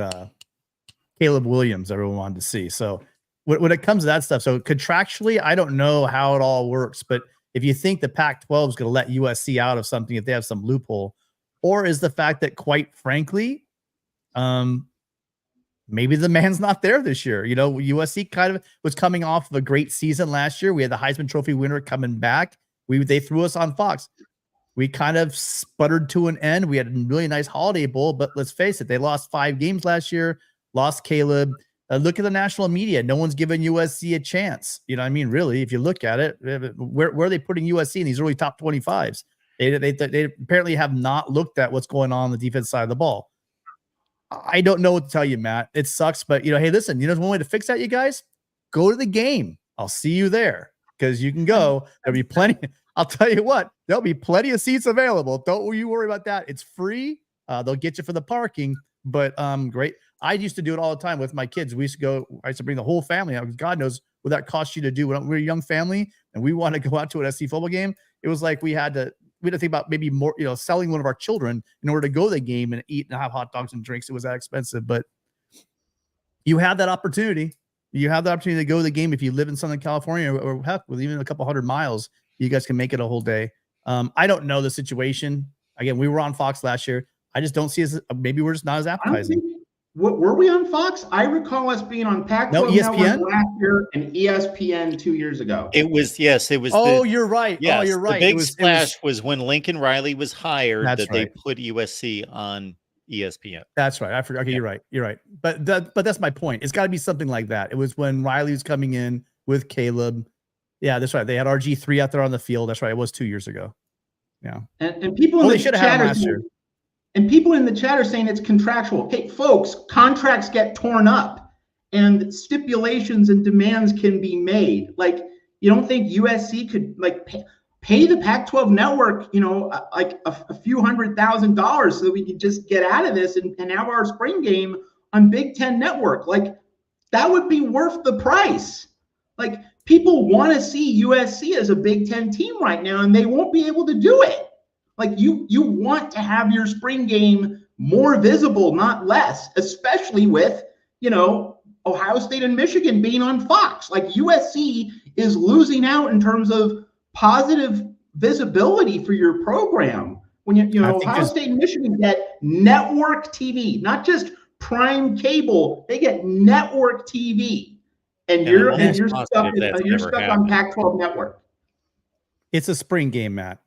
Caleb Williams everyone wanted to see. So when it comes to that stuff, so contractually, I don't know how it all works, but if you think the Pac-12 is going to let USC out of something if they have some loophole, or is the fact that, quite frankly, maybe the man's not there this year. USC kind of was coming off of a great season last year. We had the Heisman Trophy winner coming back. They threw us on Fox. We kind of sputtered to an end. We had a really nice Holiday Bowl, but let's face it, they lost 5 games last year, lost Caleb. Look at the national media. No one's giving USC a chance. You know what I mean? Really, if you look at it, where are they putting USC in these early top 25s? They apparently have not looked at what's going on the defense side of the ball. I don't know what to tell you, Matt. It sucks, but hey, listen, there's one way to fix that, you guys. Go to the game. I'll see you there because you can go. There'll be plenty. I'll tell you what, there'll be plenty of seats available. Don't you worry about that. It's free. They'll get you for the parking, but great. I used to do it all the time with my kids. We used to go, I used to bring the whole family out. God knows what that costs you to do. When we were a young family and we want to go out to an SC football game, it was like we had to think about maybe more, selling one of our children in order to go to the game and eat and have hot dogs and drinks. It was that expensive, but you have that opportunity. You have the opportunity to go to the game if you live in Southern California or heck, with even a couple 100 miles. You guys can make it a whole day. I don't know the situation. Again, we were on Fox last year. I just don't see us. Maybe we're just not as appetizing. Were we on Fox? I recall us being on Pac-12 ESPN last year and ESPN 2 years ago. It was, yes, it was. Oh, you're right. Yes, oh, you're right. The big splash was when Lincoln Riley was hired that right. they put USC on ESPN. That's right. I forgot. Okay, yeah. You're right. But that's my point. It's got to be something like that. It was when Riley was coming in with Caleb. Yeah, that's right. They had RG3 out there on the field. That's right. It was 2 years ago. Yeah. And people in the chat last year. And people in the chat are saying it's contractual. Okay, folks, contracts get torn up and stipulations and demands can be made. Like, you don't think USC could pay the Pac-12 network, like a few $100,000 so that we could just get out of this and have our spring game on Big Ten network? Like, that would be worth the price. Like, people want to see USC as a Big Ten team right now, and they won't be able to do it. Like, you want to have your spring game more visible, not less, especially with, Ohio State and Michigan being on Fox. Like, USC is losing out in terms of positive visibility for your program. When Ohio State and Michigan get network TV, not just prime cable, they get network TV. And you're stuck on Pac-12 network. It's a spring game, Matt.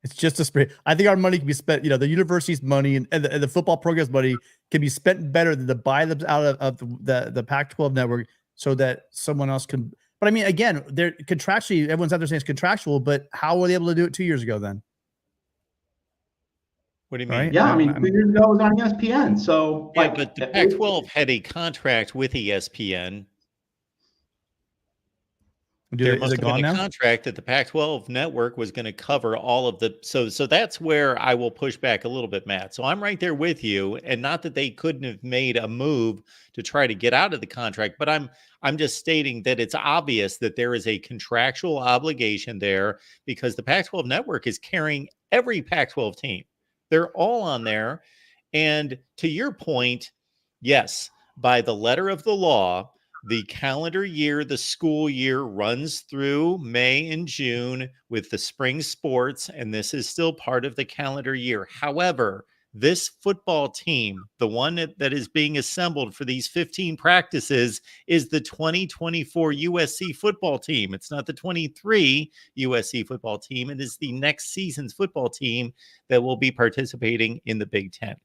It's just a spray. I think our money can be spent, the university's money and the football program's money can be spent better than to buy them out of the Pac-12 network so that someone else can. But I mean, again, they're contractually, everyone's out there saying it's contractual, but how were they able to do it 2 years ago then? What do you mean? Right? Yeah, I mean, 2 years ago it was on ESPN. So, yeah, but the Pac-12 had a contract with ESPN. There must have been a contract that the Pac-12 network was going to cover all of the. So that's where I will push back a little bit, Matt. So I'm right there with you, and not that they couldn't have made a move to try to get out of the contract, but I'm just stating that it's obvious that there is a contractual obligation there because the Pac-12 network is carrying every Pac-12 team. They're all on there, and to your point, yes, by the letter of the law, the calendar year, the school year runs through May and June with the spring sports, and this is still part of the calendar year. However, this football team, the one that is being assembled for these 15 practices, is the 2024 USC football team. It's not the 23 USC football team. It is the next season's football team that will be participating in the Big Ten.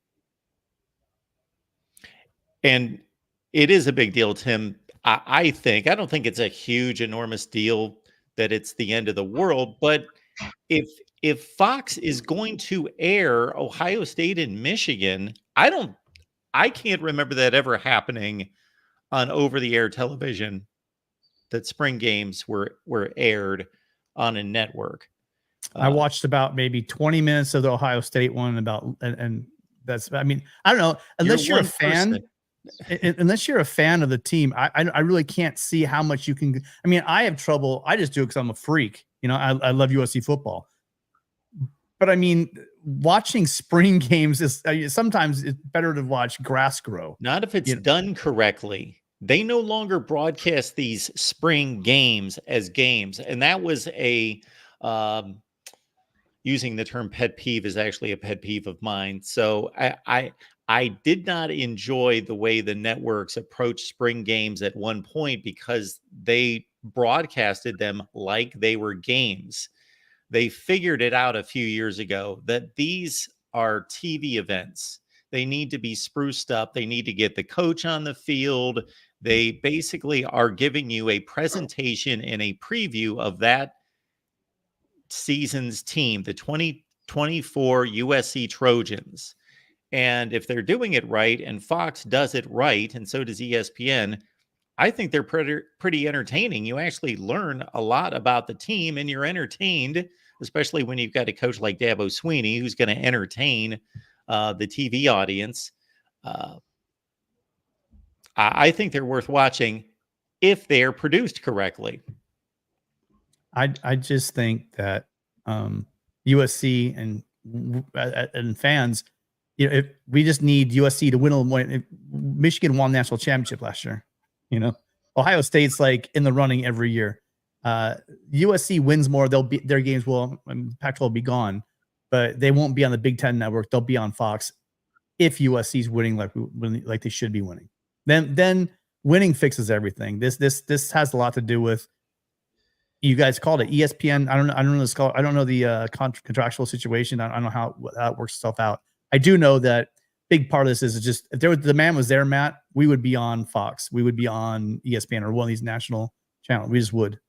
And it is a big deal, Tim. I think. I don't think it's a huge, enormous deal that it's the end of the world. But if Fox is going to air Ohio State and Michigan, I can't remember that ever happening on over-the-air television, that spring games were aired on a network. I watched about maybe 20 minutes of the Ohio State one and that's, I mean, I don't know, unless you're a fan. Unless you're a fan of the team, I really can't see how much you can. I mean, I have trouble. I just do it because I'm a freak. I love USC football. But I mean, watching spring games is sometimes it's better to watch grass grow. Not if it's done correctly. They no longer broadcast these spring games as games. And that was using the term pet peeve is actually a pet peeve of mine. So I did not enjoy the way the networks approached spring games at one point because they broadcasted them like they were games. They figured it out a few years ago that these are TV events. They need to be spruced up. They need to get the coach on the field. They basically are giving you a presentation and a preview of that season's team, the 2024 USC Trojans. And if they're doing it right and Fox does it right, and so does ESPN, I think they're pretty entertaining. You actually learn a lot about the team and you're entertained, especially when you've got a coach like Dabo Swinney who's going to entertain the TV audience. I think they're worth watching if they're produced correctly. I just think that USC and fans, if we just need USC to win a point. Michigan won national championship last year. Ohio State's like in the running every year. USC wins more. Their games will Pac-12 will be gone, but they won't be on the Big Ten network. They'll be on Fox if USC's winning like they should be winning. Then winning fixes everything. This has a lot to do with. You guys called it ESPN. I don't know the contractual situation. I don't know how it works itself out. I do know that big part of this is just if the demand was there, Matt, we would be on Fox. We would be on ESPN or one of these national channels. We just would.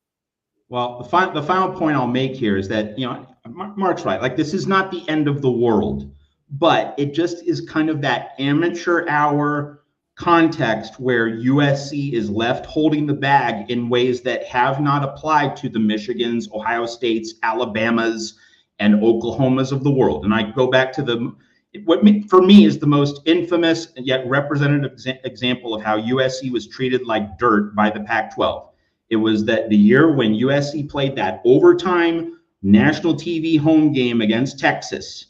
Well, the final point I'll make here is that, Mark's right. Like, this is not the end of the world, but it just is kind of that amateur hour context where USC is left holding the bag in ways that have not applied to the Michigans, Ohio States, Alabamas, and Oklahomas of the world. And I go back to what for me is the most infamous yet representative example of how USC was treated like dirt by the Pac-12. It was that the year when USC played that overtime national TV home game against Texas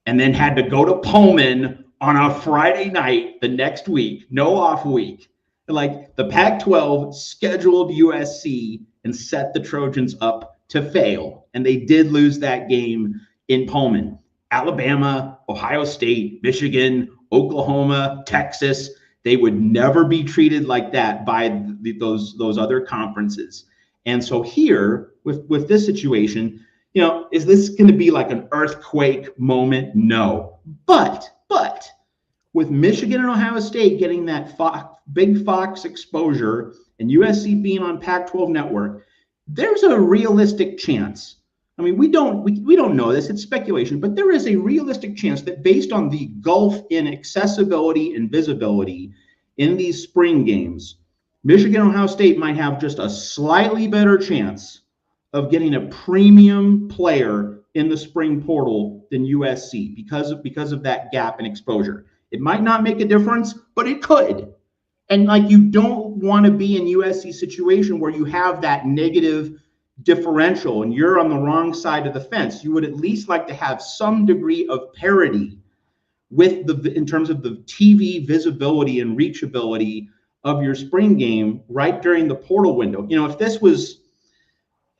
and then had to go to Pullman on a Friday night the next week, no off week. Like, the Pac-12 scheduled USC and set the Trojans up to fail. And they did lose that game in Pullman. Alabama, Ohio State, Michigan, Oklahoma, Texas, they would never be treated like that by those other conferences. And so here, with this situation, is this going to be like an earthquake moment? No. But with Michigan and Ohio State getting that big Fox exposure and USC being on Pac-12 network, there's a realistic chance. I mean, we don't know this, it's speculation, but there is a realistic chance that based on the gulf in accessibility and visibility in these spring games, Michigan and Ohio State might have just a slightly better chance of getting a premium player in the spring portal than USC because of that gap in exposure. It might not make a difference, but it could. And like, you don't want to be in USC situation where you have that negative differential and you're on the wrong side of the fence. You would at least like to have some degree of parity with in terms of the TV visibility and reachability of your spring game right during the portal window. If this was,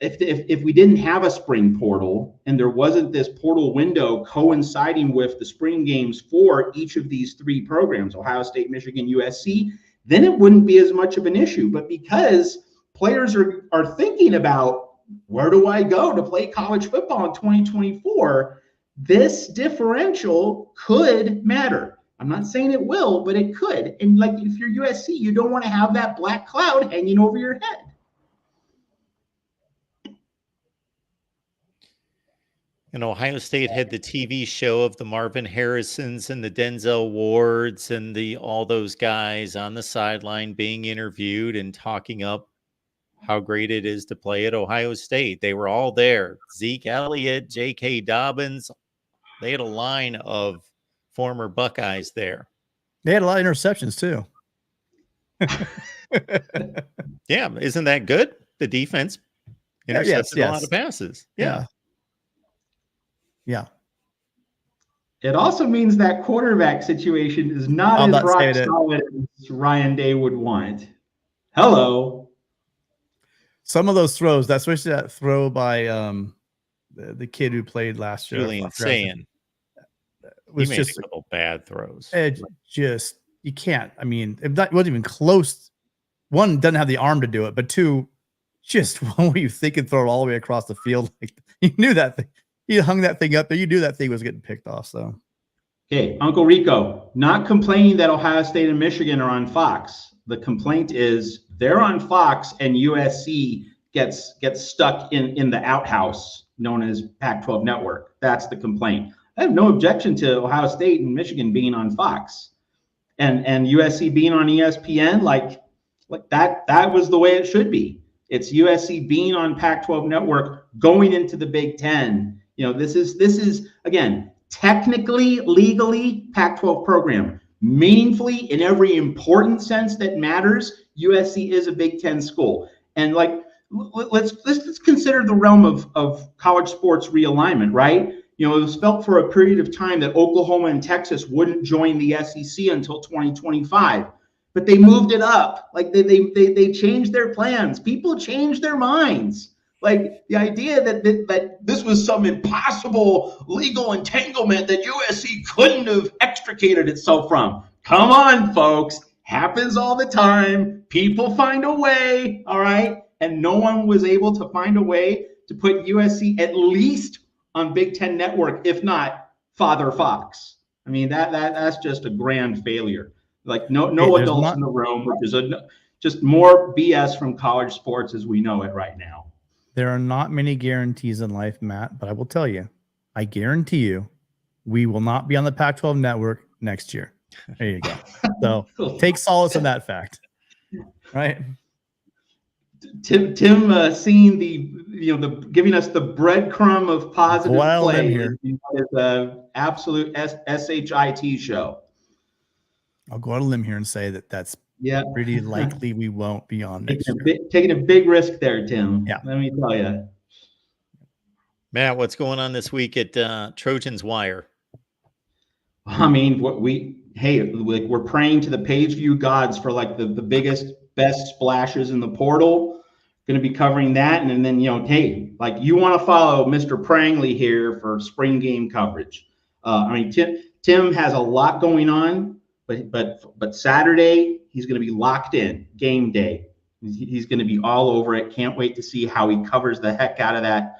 if we didn't have a spring portal and there wasn't this portal window coinciding with the spring games for each of these three programs, Ohio State, Michigan, USC, then it wouldn't be as much of an issue. But because players are thinking about, where do I go to play college football in 2024? This differential could matter. I'm not saying it will, but it could. And like, if you're USC, you don't want to have that black cloud hanging over your head. And Ohio State had the TV show of the Marvin Harrisons and the Denzel Wards and all those guys on the sideline being interviewed and talking up how great it is to play at Ohio State. They were all there. Zeke Elliott, J.K. Dobbins. They had a line of former Buckeyes there. They had a lot of interceptions too. Yeah, isn't that good? The defense intercepted a lot of passes. Yeah. It also means that quarterback situation is not as rock solid as Ryan Day would want. Hello. Some of those throws, especially that throw by the kid who played last year, Julian Sayin, was just a couple bad throws. It just, you can't. I mean, it wasn't even close. One, doesn't have the arm to do it, but two, just what were you thinking? Throw it all the way across the field. Like, you knew that thing. You hung that thing up there. You knew that thing was getting picked off. So, okay, Uncle Rico, not complaining that Ohio State and Michigan are on Fox. The complaint is they're on Fox and USC gets stuck in the outhouse known as Pac-12 Network. That's the complaint. I have no objection to Ohio State and Michigan being on Fox, and USC being on ESPN. Like that was the way it should be. It's USC being on Pac-12 Network going into the Big Ten. This is again, technically, legally, Pac-12 program. Meaningfully, in every important sense that matters, USC is a Big Ten school. And like, let's consider the realm of college sports realignment, right? It was felt for a period of time that Oklahoma and Texas wouldn't join the SEC until 2025, but they moved it up. Like they changed their plans. People changed their minds. Like the idea that this was some impossible legal entanglement that USC couldn't have extricated itself from. Come on, folks. Happens all the time. People find a way, all right? And no one was able to find a way to put USC at least on Big Ten Network, if not Father Fox. I mean, that's just a grand failure. Like no adults in the room, which is just more BS from college sports as we know it right now. There are not many guarantees in life, Matt, but I will tell you, I guarantee you, we will not be on the Pac-12 Network next year. There you go. So take solace in that fact, right? Tim, seeing the giving us the breadcrumb of positive play here is an absolute SHIT show. I'll go out on a limb here and say that's pretty likely we won't be on next year. Taking a big risk there, Tim. Yeah. Let me tell you. Matt, what's going on this week at Trojan's Wire? I mean, we're praying to the page view gods for like the biggest, best splashes in the portal. Going to be covering that, and then hey, like you want to follow Mr. Prangley here for spring game coverage. I mean, Tim has a lot going on, but Saturday he's going to be locked in. Game day, he's going to be all over it. Can't wait to see how he covers the heck out of that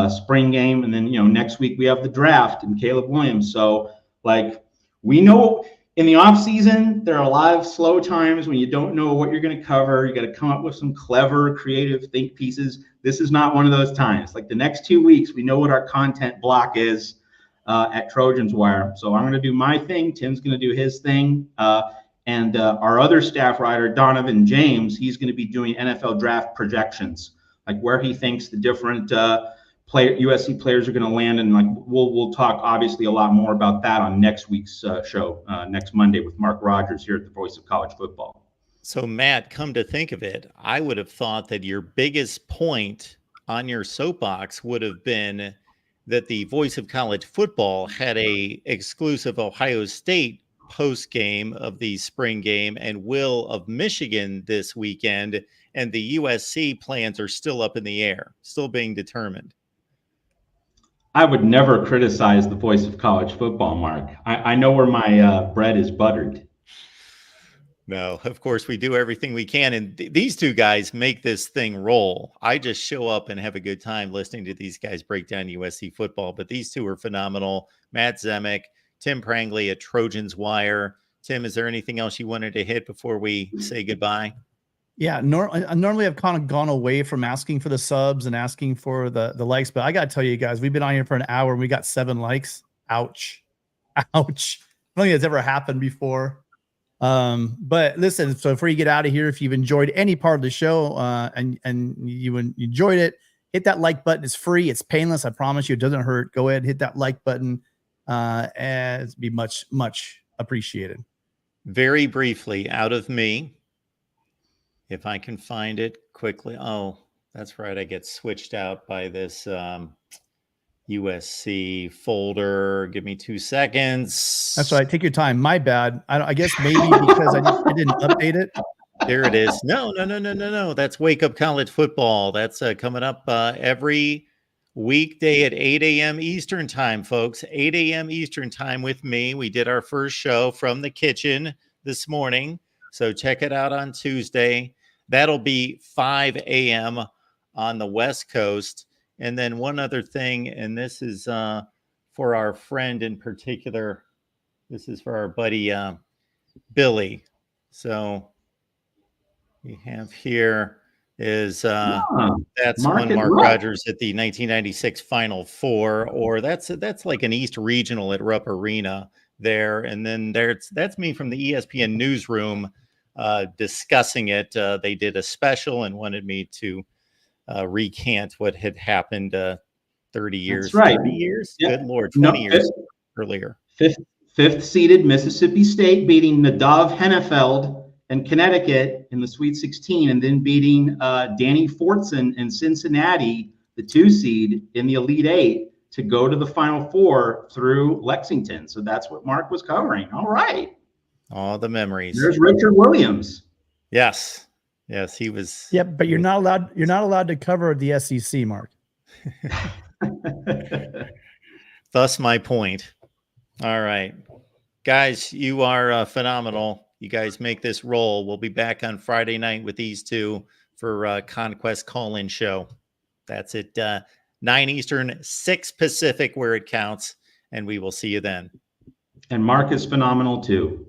spring game. And then, next week we have the draft and Caleb Williams. So like, we know in the off season, there are a lot of slow times when you don't know what you're going to cover. You got to come up with some clever, creative think pieces. This is not one of those times. Like the next 2 weeks, we know what our content block is at Trojans Wire. So I'm going to do my thing. Tim's going to do his thing. And our other staff writer, Donovan James, he's going to be doing NFL draft projections, like where he thinks the different USC players are going to land, and like we'll talk obviously a lot more about that on next week's show next Monday with Mark Rogers here at the Voice of College Football. So Matt, come to think of it, I would have thought that your biggest point on your soapbox would have been that the Voice of College Football had a exclusive Ohio State post game of the spring game and Will of Michigan this weekend, and the USC plans are still up in the air, still being determined. I would never criticize the Voice of College Football, Mark. I know where my bread is buttered. No, of course we do everything we can. And these two guys make this thing roll. I just show up and have a good time listening to these guys break down USC football. But these two are phenomenal. Matt Zemek, Tim Prangley at Trojans Wire. Tim, is there anything else you wanted to hit before we say goodbye? Yeah, normally I've kind of gone away from asking for the subs and asking for the likes, but I got to tell you guys, we've been on here for an hour and we got 7 likes. Ouch. Ouch. I don't think that's ever happened before. But listen, so before you get out of here, if you've enjoyed any part of the show and you enjoyed it, hit that like button. It's free. It's painless. I promise you, it doesn't hurt. Go ahead, hit that like button. And it'd be much, much appreciated. Very briefly, out of me, if I can find it quickly. Oh, that's right. I get switched out by this USC folder. Give me 2 seconds. That's right. Take your time. My bad. I guess maybe because I didn't update it. There it is. No. That's Wake Up College Football. That's coming up every weekday at 8 a.m. Eastern time, folks. 8 a.m. Eastern time with me. We did our first show from the kitchen this morning. So check it out on Tuesday. That'll be 5 a.m. on the West Coast. And then one other thing, and this is for our friend in particular. This is for our buddy Billy. So we have here is that's one Mark Rogers at the 1996 Final Four, or that's like an East Regional at Rupp Arena there. And then that's me from the ESPN newsroom discussing it. They did a special and wanted me to recant what had happened 30 years. That's right. 30 years? Yeah. Good Lord, 20 years earlier. Fifth seeded Mississippi State beating Nadav Hennefeld and Connecticut in the Sweet 16, and then beating Danny Fortson and Cincinnati, the 2 seed in the Elite 8, to go to the Final Four through Lexington. So that's what Mark was covering. All right. All the memories. There's Richard Williams. Yes, he was. Yeah, but you're not allowed to cover the SEC, Mark. Thus my point. All right, guys, you are phenomenal. You guys make this roll. We'll be back on Friday night with these two for Conquest call-in show. That's at 9 Eastern, 6 Pacific, where it counts, and we will see you then. And Mark is phenomenal too.